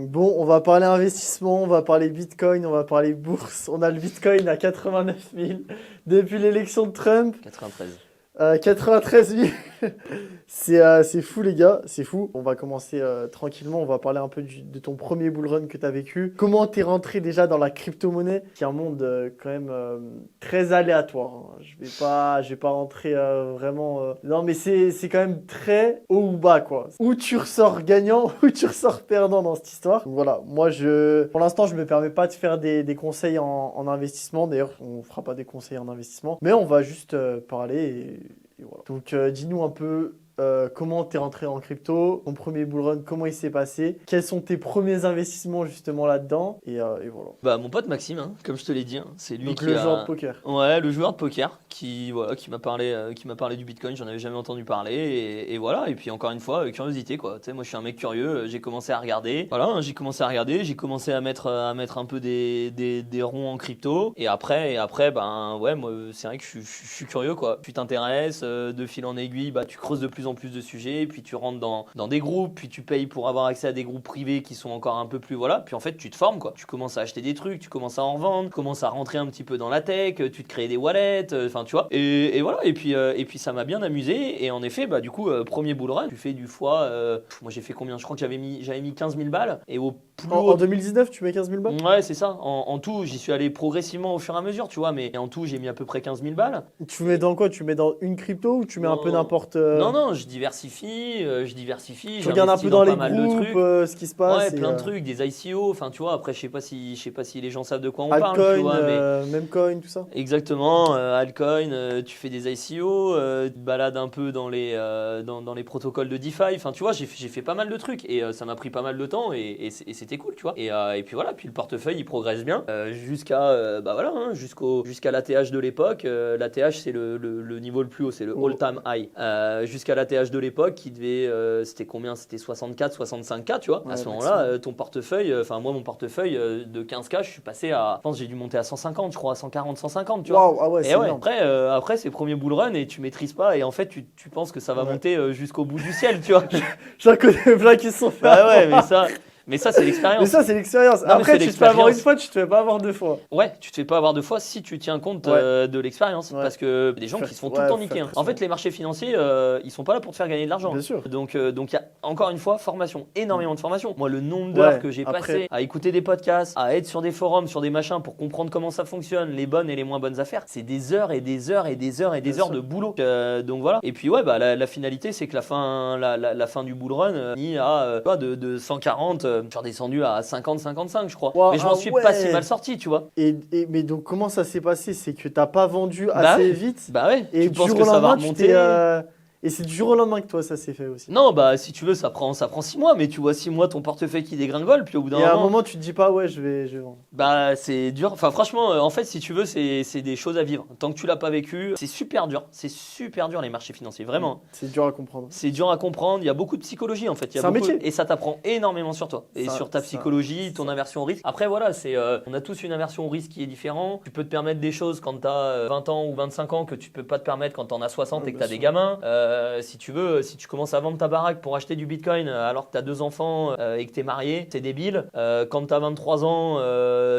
Bon, on va parler investissement, on va parler Bitcoin, on va parler bourse. On a le Bitcoin à 89 000 depuis l'élection de Trump. 93. 93 000. C'est fou les gars, c'est fou. On va commencer tranquillement, on va parler un peu de ton premier bull run que tu as vécu. Comment t'es rentré déjà dans la crypto-monnaie, qui est un monde quand même très aléatoire, hein. Je vais pas rentrer vraiment... Non mais c'est quand même très haut ou bas quoi. Où tu ressors gagnant, où tu ressors perdant dans cette histoire. Donc, voilà, moi pour l'instant je me permets pas de faire des conseils en investissement. D'ailleurs on fera pas des conseils en investissement. Mais on va juste parler et voilà. Donc dis-nous un peu comment tu es rentré en crypto, ton premier bull run, comment il s'est passé, quels sont tes premiers investissements justement là-dedans et voilà. Bah mon pote Maxime, hein, comme je te l'ai dit, hein, c'est lui Donc qui le joueur de poker. Ouais, le joueur de poker qui m'a parlé du Bitcoin, j'en avais jamais entendu parler et voilà. Et puis encore une fois, curiosité quoi. Tu sais, moi je suis un mec curieux, j'ai commencé à regarder. Voilà, hein, j'ai commencé à mettre un peu des ronds en crypto et après ben ouais, moi c'est vrai que je suis curieux quoi. Tu t'intéresses de fil en aiguille, bah tu creuses de plus en plus de sujets, puis tu rentres dans des groupes, puis tu payes pour avoir accès à des groupes privés qui sont encore un peu plus voilà. Puis en fait tu te formes quoi. Tu commences à acheter des trucs, tu commences à en revendre, tu commences à rentrer un petit peu dans la tech, tu te crées des wallets, enfin tu vois. Et voilà. Et puis ça m'a bien amusé. Et en effet, bah du coup premier bull run, tu fais du fois. Moi j'ai fait combien? Je crois que j'avais mis 15 000 balles. Et au plus en 2019, tu mets 15 000 balles? Ouais, c'est ça. En tout, j'y suis allé progressivement au fur et à mesure, tu vois. Mais en tout, j'ai mis à peu près 15 000 balles. Tu mets dans quoi? Tu mets dans une crypto ou tu mets un peu n'importe... Non, je diversifie. Tu regardes un peu dans les groupes, ce qui se passe. Ouais, plein de trucs, des ICO. Enfin, tu vois, après, je sais pas si les gens savent de quoi on Altcoin, parle, tu vois. Mais... Memecoin, tout ça. Exactement, altcoin, tu fais des ICO, tu te balades un peu dans les protocoles de DeFi. Enfin, tu vois, j'ai fait pas mal de trucs et ça m'a pris pas mal de temps et c'était cool, tu vois. Et puis voilà, puis le portefeuille il progresse bien jusqu'à bah voilà, hein, jusqu'à l'ATH de l'époque. L'ATH c'est le niveau le plus haut, c'est le all-time high. Jusqu'à l'ATH de l'époque qui devait, c'était combien? C'était 64, 65K, tu vois. Ouais, à ce moment-là, ton portefeuille, enfin moi mon portefeuille de 15K, je suis passé à, je pense j'ai dû monter à 150, je crois, à 140, 150, tu vois. Waouh, ah ouais, c'est énorme. Après c'est premier bull run et tu maîtrises pas et en fait tu penses que ça va monter jusqu'au bout du ciel, tu vois. J'en connais plein qui se sont fait. Ah ouais, mais ça c'est l'expérience. Mais ça c'est l'expérience. Après tu te fais avoir une fois, tu te fais pas avoir deux fois. Ouais, tu te fais pas avoir deux fois si tu tiens compte de l'expérience. Ouais. Parce que des gens qui se font tout le temps niquer. Hein. En fait les marchés financiers, ils sont pas là pour te faire gagner de l'argent. Bien sûr. Donc il y a encore une fois formation, énormément de formation. Moi le nombre d'heures que j'ai passé à écouter des podcasts, à être sur des forums, sur des machins pour comprendre comment ça fonctionne, les bonnes et les moins bonnes affaires, c'est des heures et des heures et des heures et des heures de boulot. Donc voilà. Et puis ouais, bah la finalité c'est que la fin du bull run de 140, je suis redescendu à 50, 55 je crois. Wow, mais je m'en suis pas si mal sorti, tu vois. Mais donc comment ça s'est passé? C'est que t'as pas vendu assez vite. Bah ouais. Et tu penses que ça va remonter. Et c'est du jour au lendemain que toi ça s'est fait aussi. Non, bah si tu veux ça prend 6 mois, mais tu vois 6 mois ton portefeuille qui dégringole, puis au bout d'un moment... Et à un moment tu te dis pas ouais je vais vendre. Bah c'est dur, enfin franchement en fait si tu veux c'est des choses à vivre. Tant que tu l'as pas vécu, c'est super dur les marchés financiers, vraiment. C'est dur à comprendre. C'est dur à comprendre, il y a beaucoup de psychologie en fait. C'est un métier. Et ça t'apprend énormément sur toi, et sur ta psychologie, ton aversion au risque. Après voilà, on a tous une aversion au risque qui est différente. Tu peux te permettre des choses quand t'as 20 ans ou 25 ans que tu peux pas te permettre quand t'en as 60 et que t'as des gamins. Si tu veux, si tu commences à vendre ta baraque pour acheter du bitcoin alors que tu as 2 enfants et que tu es marié, c'est débile. Quand tu as 23 ans,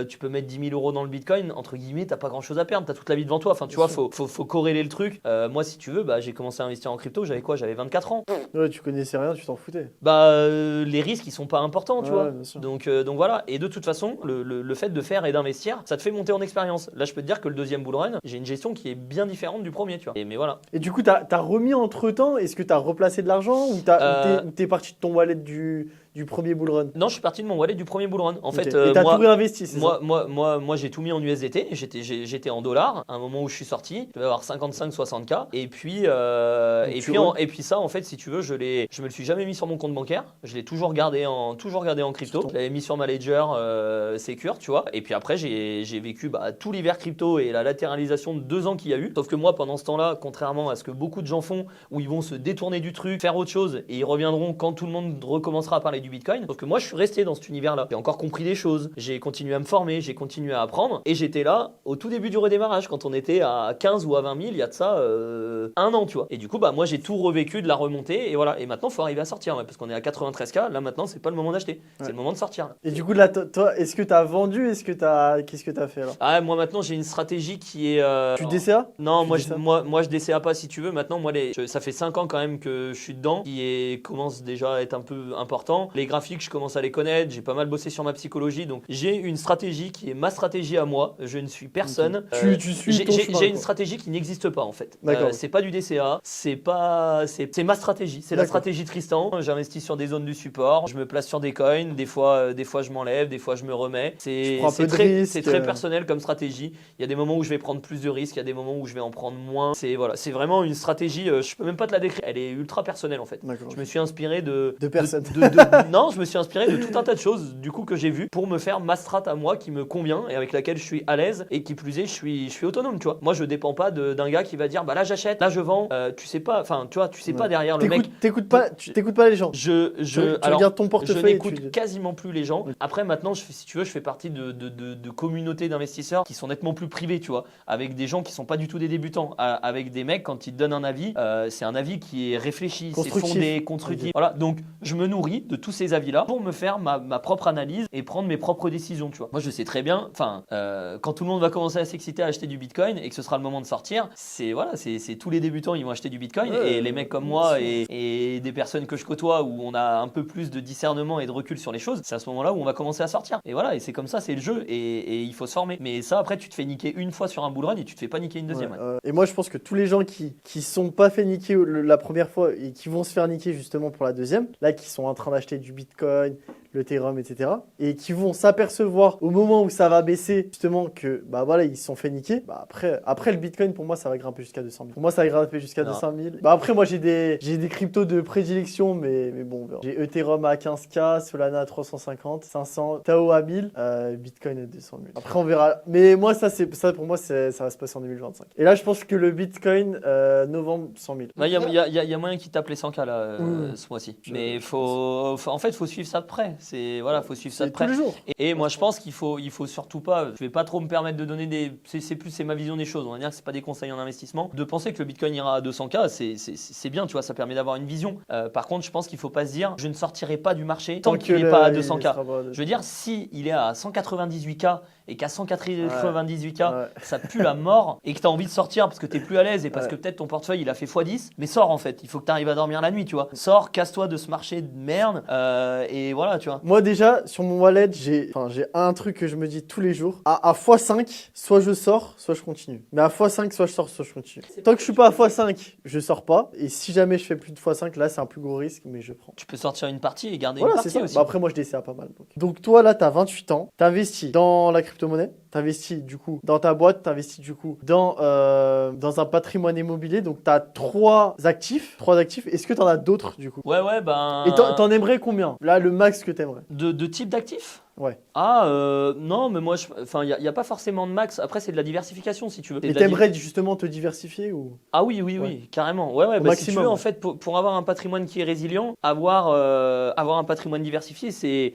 tu peux mettre 10 000 euros dans le bitcoin, entre guillemets, tu n'as pas grand chose à perdre, tu as toute la vie devant toi. Enfin, tu vois, faut corréler le truc. Moi, si tu veux, j'ai commencé à investir en crypto, j'avais quoi? J'avais 24 ans. Ouais, tu connaissais rien, tu t'en foutais. Les risques, ils sont pas importants, tu vois. Donc voilà. Et de toute façon, le fait de faire et d'investir, ça te fait monter en expérience. Là, je peux te dire que le deuxième bull run, j'ai une gestion qui est bien différente du premier, tu vois. Mais voilà. Et du coup, tu as remis entre temps. Est-ce que tu as replacé de l'argent ou t'es parti de ton wallet du premier bull run? Non, je suis parti de mon wallet du premier bull run. En fait, et t'as tout réinvesti, c'est ça? Moi, j'ai tout mis en USDT. J'étais en dollars. À un moment où je suis sorti, je devais avoir 55-60K. Et puis ça, en fait, si tu veux, je me le suis jamais mis sur mon compte bancaire. Je l'ai toujours gardé en crypto. Je l'avais mis sur ma ledger Secure, tu vois. Et puis après, j'ai vécu tout l'hiver crypto et la latéralisation de 2 ans qu'il y a eu. Sauf que moi, pendant ce temps-là, contrairement à ce que beaucoup de gens font, où ils vont se détourner du truc, faire autre chose, et ils reviendront quand tout le monde recommencera à parler du du Bitcoin. Sauf que moi, je suis resté dans cet univers-là. J'ai encore compris des choses. J'ai continué à me former, j'ai continué à apprendre. Et j'étais là au tout début du redémarrage, quand on était à 15 ou à 20 000, il y a de ça un an, tu vois. Et du coup, bah, moi, j'ai tout revécu de la remontée. Et voilà. Et maintenant, il faut arriver à sortir. Ouais, parce qu'on est à 93K. Là, maintenant, c'est pas le moment d'acheter. C'est le moment de sortir. Là. Et du coup, là, toi, est-ce que tu as vendu? Qu'est-ce que tu as fait alors? Ah, moi, maintenant, j'ai une stratégie qui est. Tu DCA? Non, moi je DCA pas si tu veux. Maintenant, moi, ça fait 5 ans quand même que je suis dedans, commence déjà à être un peu important. Les graphiques, je commence à les connaître. J'ai pas mal bossé sur ma psychologie. Donc, j'ai une stratégie qui est ma stratégie à moi. Je ne suis personne. Okay. Tu suis ton chemin, j'ai une stratégie qui n'existe pas en fait. D'accord. C'est pas du DCA. C'est ma stratégie. C'est la stratégie Tristan. J'investis sur des zones du support. Je me place sur des coins. Des fois je m'enlève. Des fois, je me remets. C'est très personnel comme stratégie. Il y a des moments où je vais prendre plus de risques. Il y a des moments où je vais en prendre moins. C'est vraiment une stratégie. Je peux même pas te la décrire. Elle est ultra personnelle en fait. Je me suis inspiré de personnes. Non, je me suis inspiré de tout un tas de choses du coup que j'ai vu pour me faire ma strat à moi qui me convient et avec laquelle je suis à l'aise et qui plus est, je suis autonome, tu vois. Moi, je dépends pas d'un gars qui va dire bah là j'achète, là je vends. Tu sais pas, enfin tu vois, tu sais pas derrière le mec. T'écoutes pas les gens. Tu regardes ton portefeuille. Je n'écoute quasiment plus les gens. Après maintenant, si tu veux, je fais partie de communautés d'investisseurs qui sont nettement plus privées, tu vois, avec des gens qui sont pas du tout des débutants, avec des mecs quand ils te donnent un avis, c'est un avis qui est réfléchi, c'est fondé, constructif. Okay. Voilà, donc je me nourris de tous ces avis-là pour me faire ma propre analyse et prendre mes propres décisions, tu vois. Moi, je sais très bien, quand tout le monde va commencer à s'exciter à acheter du Bitcoin et que ce sera le moment de sortir, c'est tous les débutants, ils vont acheter du Bitcoin et les mecs comme moi et des personnes que je côtoie où on a un peu plus de discernement et de recul sur les choses, c'est à ce moment-là où on va commencer à sortir. Et voilà, et c'est comme ça, c'est le jeu et il faut se former. Mais ça, après, tu te fais niquer une fois sur un bull run et tu te fais pas niquer une deuxième. Et moi, je pense que tous les gens qui sont pas fait niquer la première fois et qui vont se faire niquer justement pour la deuxième, là, qui sont en train d'acheter du Bitcoin, le Ethereum, etc. et qui vont s'apercevoir au moment où ça va baisser justement que bah voilà ils se sont fait niquer. Bah après le Bitcoin pour moi ça va grimper jusqu'à 200 000. Pour moi ça va grimper jusqu'à 200 000. Bah après moi j'ai des cryptos de prédilection mais bon on verra. J'ai Ethereum à 15K, Solana à 350, 500, Tao à 1000, Bitcoin à 200 000. Après on verra. Mais moi ça pour moi ça va se passer en 2025. Et là je pense que le Bitcoin novembre 100 000. Il y a moyen qu'il tape les 100K là ce mois-ci. Mais en fait faut suivre ça de près. Faut suivre ça de près. Et moi je pense qu'il faut surtout pas, je vais pas trop me permettre de donner c'est ma vision des choses, on va dire que c'est pas des conseils en investissement, de penser que le Bitcoin ira à 200K, c'est bien, tu vois, ça permet d'avoir une vision. Par contre, je pense qu'il faut pas se dire je ne sortirai pas du marché tant qu'il n'est pas à 200K. Je veux dire, si il est à 198K et qu'à 198K, ça pue la mort et que tu as envie de sortir parce que tu es plus à l'aise et parce que peut-être ton portefeuille il a fait x10, mais sors en fait, il faut que tu arrives à dormir la nuit, tu vois. Sors, casse-toi de ce marché de merde et voilà, tu vois. Moi déjà, sur mon wallet, j'ai un truc que je me dis tous les jours, à x5, soit je sors, soit je continue. Mais à x5, soit je sors, soit je continue. Tant que je suis pas à x5, je sors pas. Et si jamais je fais plus de x5, là c'est un plus gros risque, mais je prends. Tu peux sortir une partie et garder une partie aussi. Bah après moi je DCA pas mal. Donc toi là, tu as 28 ans, tu investis dans la crypto-monnaie, tu investis du coup dans ta boîte, tu investis du coup dans un patrimoine immobilier. Donc tu as 3 actifs. Est-ce que tu en as d'autres du coup? Ouais, Et t'en aimerais combien? Là, le max que t'aimerais. De type d'actifs? Ouais. Non, mais moi, il n'y a pas forcément de max. Après, c'est de la diversification si tu veux. Et t'aimerais justement te diversifier ou? Ah oui, carrément. Ouais, bah, si tu veux, en fait, pour avoir un patrimoine qui est résilient, avoir un patrimoine diversifié, c'est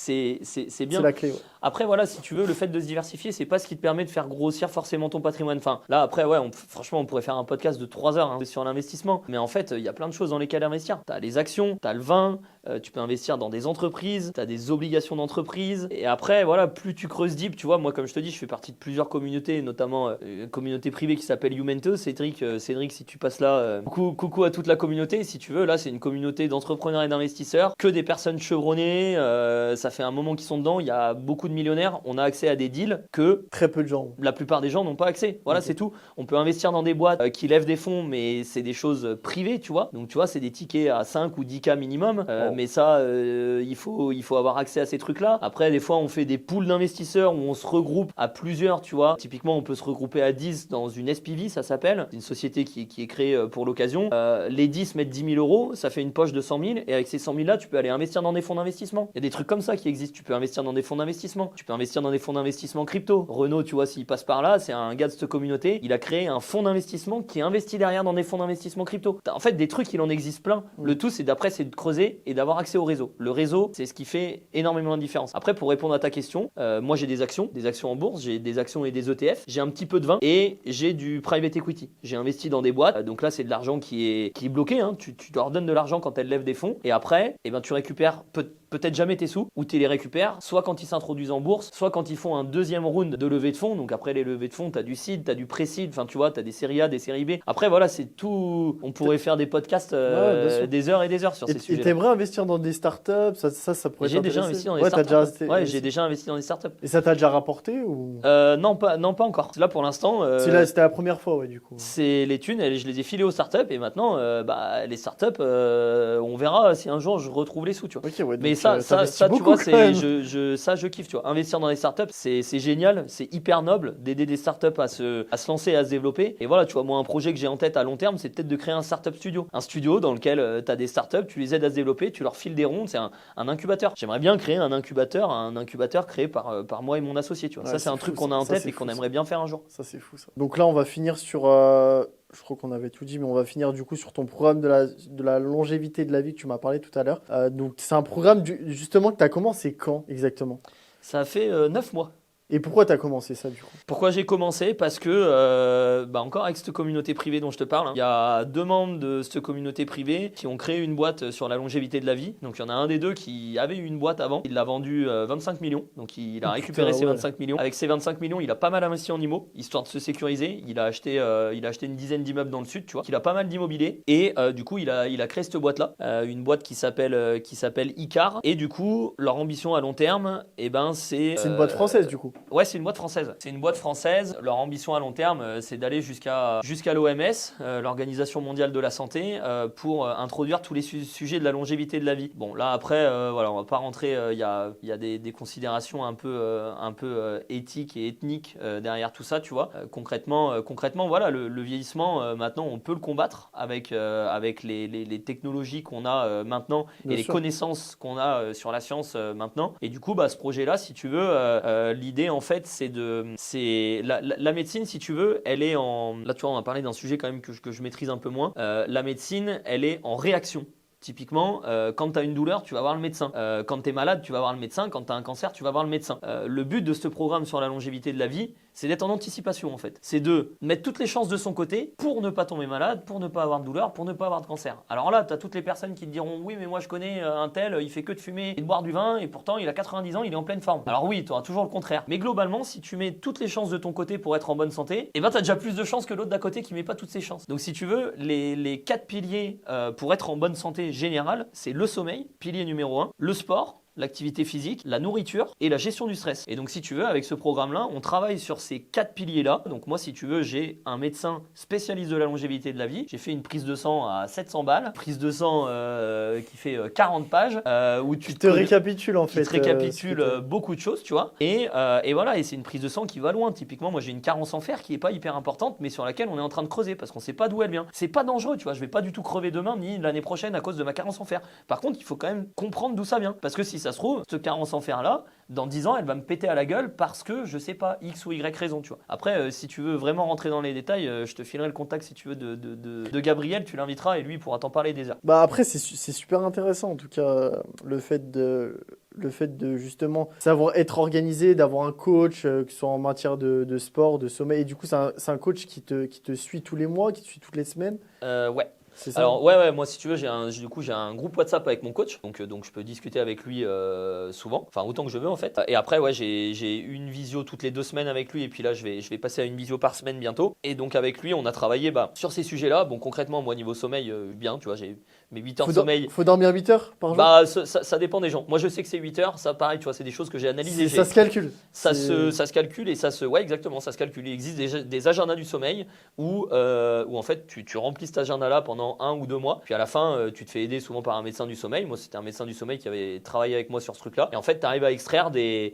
bien. C'est la clé, ouais. Après, voilà, si tu veux, le fait de se diversifier, c'est pas ce qui te permet de faire grossir forcément ton patrimoine. Enfin, là, après, ouais, franchement, on pourrait faire un podcast de 3 heures sur l'investissement. Mais en fait, il y a plein de choses dans lesquelles investir. Tu as les actions, tu as le vin, tu peux investir dans des entreprises, tu as des obligations d'entreprise. Et après, voilà, plus tu creuses deep, tu vois, moi, comme je te dis, je fais partie de plusieurs communautés, notamment une communauté privée qui s'appelle Youmentos. Cédric, si tu passes là, coucou à toute la communauté. Si tu veux, là, c'est une communauté d'entrepreneurs et d'investisseurs, que des personnes chevronnées. Ça fait un moment qu'ils sont dedans. Il y a beaucoup de millionnaires. On a accès à des deals que très peu de gens. La plupart des gens n'ont pas accès. Voilà, c'est tout. On peut investir dans des boîtes qui lèvent des fonds, mais c'est des choses privées, tu vois. Donc, tu vois, c'est des tickets à 5 ou 10K minimum. Mais ça, il faut avoir accès à ces trucs-là. Après, des fois, on fait des pools d'investisseurs où on se regroupe à plusieurs, tu vois. Typiquement, on peut se regrouper à 10 dans une SPV, ça s'appelle. C'est une société qui est créée pour l'occasion. Les 10 mettent 10 000 euros, ça fait une poche de 100 000. Et avec ces 100 000 là, tu peux aller investir dans des fonds d'investissement. Il y a des trucs comme ça qui existent. Tu peux investir dans des fonds d'investissement. Tu peux investir dans des fonds d'investissement crypto. Renaud, tu vois, s'il passe par là, c'est un gars de cette communauté. Il a créé un fonds d'investissement qui investit derrière dans des fonds d'investissement crypto. En fait, des trucs, il en existe plein. Le tout, c'est de creuser et d'avoir accès au réseau. Le réseau, c'est ce qui fait énormément de différence. Après, pour répondre à ta question, moi j'ai des actions en bourse, j'ai des actions et des ETF, j'ai un petit peu de vin et j'ai du private equity. J'ai investi dans des boîtes, donc là c'est de l'argent qui est bloqué, hein. Tu leur donnes de l'argent quand elles lèvent des fonds et après, eh ben, tu récupères peut-être jamais tes sous ou tu les récupères soit quand ils s'introduisent en bourse, soit quand ils font un deuxième round de levée de fonds. Donc après les levées de fonds, tu as du seed, tu as du pré-seed, enfin tu vois, tu as des séries A, des séries B. Après voilà, c'est tout. On pourrait faire des podcasts des heures et des heures sur ces sujets. Et t'aimerais investir dans des startups, ça pourrait J'ai déjà investi dans des startups. J'ai déjà investi dans des startups. Et ça t'a déjà rapporté ou non, pas encore. Là pour l'instant. C'était la première fois, ouais, du coup. C'est les thunes, je les ai filées aux startups et maintenant, les startups, on verra si un jour je retrouve les sous, tu vois. Okay, ouais, mais ça tu vois, je kiffe, tu vois. Investir dans les startups, c'est génial, c'est hyper noble d'aider des startups à se lancer et à se développer. Et voilà, tu vois, moi un projet que j'ai en tête à long terme, c'est peut-être de créer un startup studio. Un studio dans lequel tu as des startups, tu les aides à se développer, tu leur files des rondes, c'est un incubateur. J'aimerais bien créer un incubateur créé par moi et mon associé, tu vois. Ça c'est un truc qu'on a en tête et qu'on aimerait bien faire un jour. Ça c'est fou ça. Donc là on va finir sur je crois qu'on avait tout dit, mais on va finir du coup sur ton programme de la longévité de la vie que tu m'as parlé tout à l'heure. Donc c'est un programme justement que tu as commencé quand exactement? Ça a fait 9 mois. Et pourquoi tu as commencé ça du coup? Pourquoi j'ai commencé? Parce que, encore avec cette communauté privée dont je te parle, il y a 2 membres de cette communauté privée qui ont créé une boîte sur la longévité de la vie. Donc il y en a un des deux qui avait eu une boîte avant, il l'a vendue 25 millions, donc il a récupéré ses 25 millions. Avec ces 25 millions, il a pas mal investi en IMO, histoire de se sécuriser. Il a acheté une dizaine d'immeubles dans le sud, tu vois. Il a pas mal d'immobilier et du coup il a créé cette boîte-là, une boîte qui s'appelle Icar. Et du coup leur ambition à long terme, c'est une boîte française du coup. Ouais, c'est une boîte française. C'est une boîte française. Leur ambition à long terme, c'est d'aller jusqu'à l'OMS, l'Organisation mondiale de la santé, pour introduire tous les sujets de la longévité de la vie. Bon, là après, voilà, on va pas rentrer. Il y a des considérations un peu éthiques et ethniques derrière tout ça, tu vois. Concrètement, voilà, le vieillissement, maintenant, on peut le combattre avec les technologies qu'on a maintenant et les connaissances qu'on a sur la science maintenant. Et du coup, ce projet-là, si tu veux, l'idée en fait, c'est la médecine, si tu veux, elle est en... Là, tu vois, on va parler d'un sujet quand même que je maîtrise un peu moins. La médecine, elle est en réaction. Typiquement, quand tu as une douleur, tu vas voir le médecin. Quand tu es malade, tu vas voir le médecin. Quand tu as un cancer, tu vas voir le médecin. Le but de ce programme sur la longévité de la vie, c'est d'être en anticipation en fait. C'est de mettre toutes les chances de son côté pour ne pas tomber malade, pour ne pas avoir de douleur, pour ne pas avoir de cancer. Alors là, tu as toutes les personnes qui te diront oui, mais moi je connais un tel, il fait que de fumer et de boire du vin et pourtant il a 90 ans, il est en pleine forme. Alors oui, tu auras toujours le contraire. Mais globalement, si tu mets toutes les chances de ton côté pour être en bonne santé, tu as déjà plus de chances que l'autre d'à côté qui met pas toutes ses chances. Donc si tu veux, les 4 piliers pour être en bonne santé générale, c'est le sommeil, pilier numéro 1, le sport, l'activité physique, la nourriture et la gestion du stress. Et donc si tu veux, avec ce programme-là, on travaille sur ces 4 piliers-là. Donc moi, si tu veux, j'ai un médecin spécialiste de la longévité de la vie. J'ai fait une prise de sang à 700 balles, prise de sang qui fait 40 pages, où tu te récapitule en fait. Qui te récapitule beaucoup de choses, tu vois. Et voilà, et c'est une prise de sang qui va loin. Typiquement, moi j'ai une carence en fer qui est pas hyper importante, mais sur laquelle on est en train de creuser parce qu'on sait pas d'où elle vient. C'est pas dangereux, tu vois. Je vais pas du tout crever demain ni l'année prochaine à cause de ma carence en fer. Par contre, il faut quand même comprendre d'où ça vient, parce que si ça se trouve, cette carence en fer là, dans 10 ans, elle va me péter à la gueule parce que je sais pas, X ou Y raison, tu vois. Après, si tu veux vraiment rentrer dans les détails, je te filerai le contact si tu veux de Gabriel, tu l'inviteras et lui il pourra t'en parler des heures. Après, c'est super intéressant en tout cas, le fait de justement savoir être organisé, d'avoir un coach, que ce soit en matière de sport, de sommeil. Et du coup, c'est un coach qui te suit tous les mois, qui te suit toutes les semaines. Ouais. Alors ouais, moi si tu veux, j'ai un groupe WhatsApp avec mon coach, donc je peux discuter avec lui souvent, enfin autant que je veux en fait. Et après ouais, j'ai une visio toutes les 2 semaines avec lui, et puis là je vais passer à une visio par semaine bientôt. Et donc avec lui on a travaillé sur ces sujets-là. Bon concrètement moi niveau sommeil bien, tu vois, j'ai mais 8 heures de sommeil. Faut dormir 8 heures par jour? Bah, ça dépend des gens. Moi, je sais que c'est 8 heures. Ça, pareil, tu vois, c'est des choses que j'ai analysées. Ça se calcule. Ça se calcule et ouais, exactement, ça se calcule. Il existe des agendas du sommeil où en fait, tu remplis cet agenda-là pendant 1 ou 2 mois. Puis à la fin, tu te fais aider souvent par un médecin du sommeil. Moi, c'était un médecin du sommeil qui avait travaillé avec moi sur ce truc-là. Et en fait, tu arrives à extraire des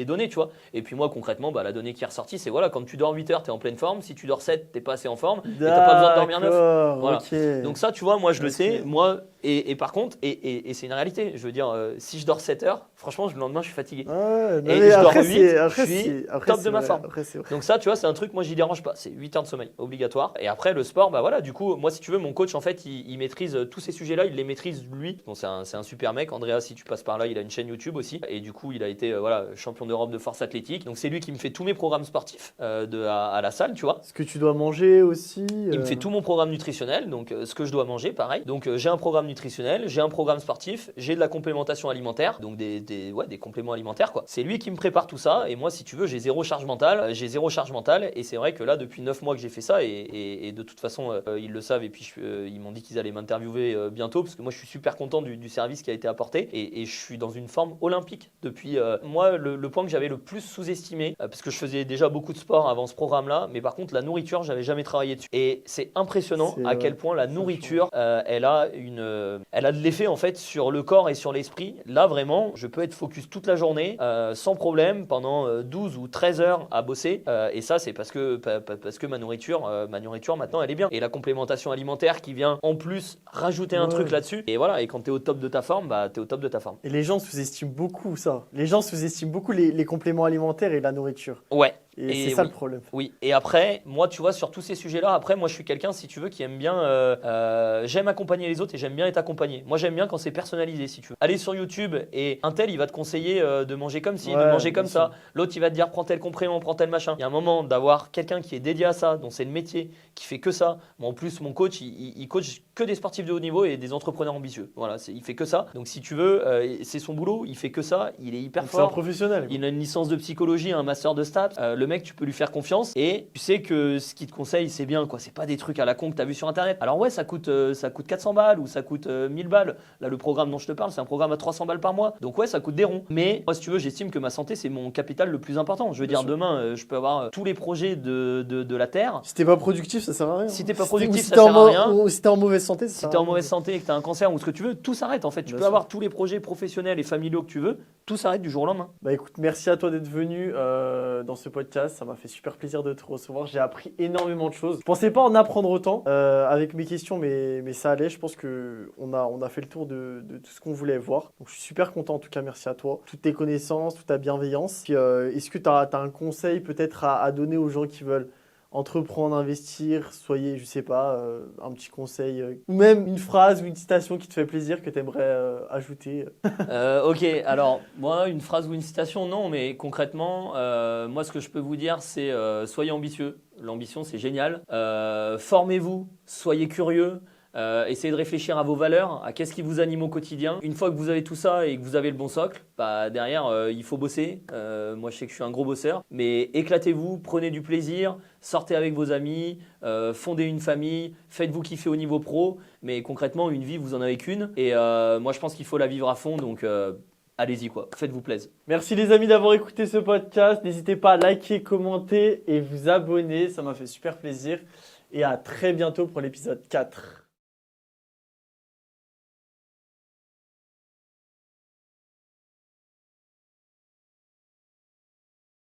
données, tu vois. Et puis moi, concrètement, bah, la donnée qui est ressortie, c'est voilà, quand tu dors 8 heures, tu es en pleine forme. Si tu dors 7, tu n'es pas assez en forme. Et tu n'as pas besoin de dormir 9. Voilà. Okay. Donc ça, tu vois, moi, je le sais. Moi, et par contre, et c'est une réalité. Je veux dire, si je dors 7 heures, franchement, le lendemain, je suis fatigué. Ouais, et je dors 8, je suis top de ma forme. Donc ça, tu vois, c'est un truc, moi, j'y dérange pas. C'est 8 heures de sommeil, obligatoire. Et après, le sport, bah voilà, du coup, moi, si tu veux, mon coach, en fait, il maîtrise tous ces sujets-là, il les maîtrise lui. Bon, c'est un super mec. Andrea, si tu passes par là, il a une chaîne YouTube aussi. Et du coup, il a été champion d'Europe de force athlétique. Donc c'est lui qui me fait tous mes programmes sportifs à la salle, tu vois. Ce que tu dois manger aussi. Il me fait tout mon programme nutritionnel, donc ce que je dois manger, pareil. Donc j'ai un programme nutritionnel, j'ai un programme sportif, j'ai de la complémentation alimentaire, donc des compléments alimentaires, quoi. C'est lui qui me prépare tout ça. Et moi, si tu veux, j'ai zéro charge mentale. Et c'est vrai que là, depuis 9 mois que j'ai fait ça, et de toute façon, ils le savent. Et puis ils m'ont dit qu'ils allaient m'interviewer bientôt, parce que moi, je suis super content du service qui a été apporté. Et je suis dans une forme olympique depuis. Moi, le point que j'avais le plus sous-estimé, parce que je faisais déjà beaucoup de sport avant ce programme-là, mais par contre, la nourriture, j'avais jamais travaillé dessus. Et c'est impressionnant à quel point la nourriture, elle a de l'effet en fait sur le corps et sur l'esprit. Là, vraiment, je peux être focus toute la journée, sans problème, pendant 12 ou 13 heures à bosser. Et ça, c'est parce que ma nourriture maintenant, elle est bien. Et la complémentation alimentaire qui vient en plus rajouter un truc là-dessus. Et voilà, et quand tu es au top de ta forme, bah, tu es au top de ta forme. Et les gens sous-estiment beaucoup ça. Les gens sous-estiment beaucoup les compléments alimentaires et la nourriture. Ouais. Et c'est ça le problème. Oui, et après, moi, tu vois, sur tous ces sujets-là, après, moi, je suis quelqu'un, si tu veux, qui aime bien, j'aime accompagner les autres et j'aime bien être accompagné. Moi, j'aime bien quand c'est personnalisé, si tu veux. Aller sur YouTube et un tel, il va te conseiller de manger comme ci, de manger comme ça. L'autre, il va te dire, prends tel complément, prends tel machin. Il y a un moment d'avoir quelqu'un qui est dédié à ça, dont c'est le métier, qui fait que ça. Moi, en plus, mon coach, il coach que des sportifs de haut niveau et des entrepreneurs ambitieux. Voilà, il fait que ça. Donc, si tu veux, c'est son boulot, il fait que ça. Il est hyper fort. C'est un professionnel. Il a une licence de psychologie, un master de STAPS. Le mec, tu peux lui faire confiance et tu sais que ce qu'il te conseille, c'est bien, quoi. C'est pas des trucs à la con que tu as vu sur Internet. Alors ouais, ça coûte 400 balles ou ça coûte 1000 balles. Là, le programme dont je te parle, c'est un programme à 300 balles par mois. Donc ouais, ça coûte des ronds. Mais moi, si tu veux, j'estime que ma santé, c'est mon capital le plus important. Je veux dire, demain, je peux avoir tous les projets de la Terre. Si t'es pas productif, ça sert à rien. Si t'es pas productif, ça sert à rien. Ou si t'es en mauvaise santé, si t'es en mauvaise santé et que t'as un cancer ou ce que tu veux, tout s'arrête en fait. Tu peux avoir tous les projets professionnels et familiaux que tu veux, tout s'arrête du jour au lendemain. Bah écoute, merci à toi d'être venu dans ce podcast. Ça m'a fait super plaisir de te recevoir. J'ai appris énormément de choses. Je pensais pas en apprendre autant avec mes questions, mais ça allait. Je pense qu'on a fait le tour de tout ce qu'on voulait voir. Donc je suis super content en tout cas. Merci à toi. Toutes tes connaissances, toute ta bienveillance. Puis, est-ce que tu as un conseil peut-être à donner aux gens qui veulent entreprendre, investir, soyez, je sais pas, un petit conseil ou même une phrase ou une citation qui te fait plaisir que tu aimerais ajouter. Ok, alors moi une phrase ou une citation non, mais concrètement moi ce que je peux vous dire c'est soyez ambitieux, l'ambition c'est génial, formez-vous, soyez curieux. Essayez de réfléchir à vos valeurs, à qu'est-ce qui vous anime au quotidien. Une fois que vous avez tout ça et que vous avez le bon socle, bah derrière il faut bosser. Moi je sais que je suis un gros bosseur, mais éclatez-vous, prenez du plaisir, sortez avec vos amis, fondez une famille, faites-vous kiffer au niveau pro. Mais concrètement une vie vous en avez qu'une et moi je pense qu'il faut la vivre à fond donc allez-y quoi, faites-vous plaisir. Merci les amis d'avoir écouté ce podcast. N'hésitez pas à liker, commenter et vous abonner, ça m'a fait super plaisir. Et à très bientôt pour l'épisode 4.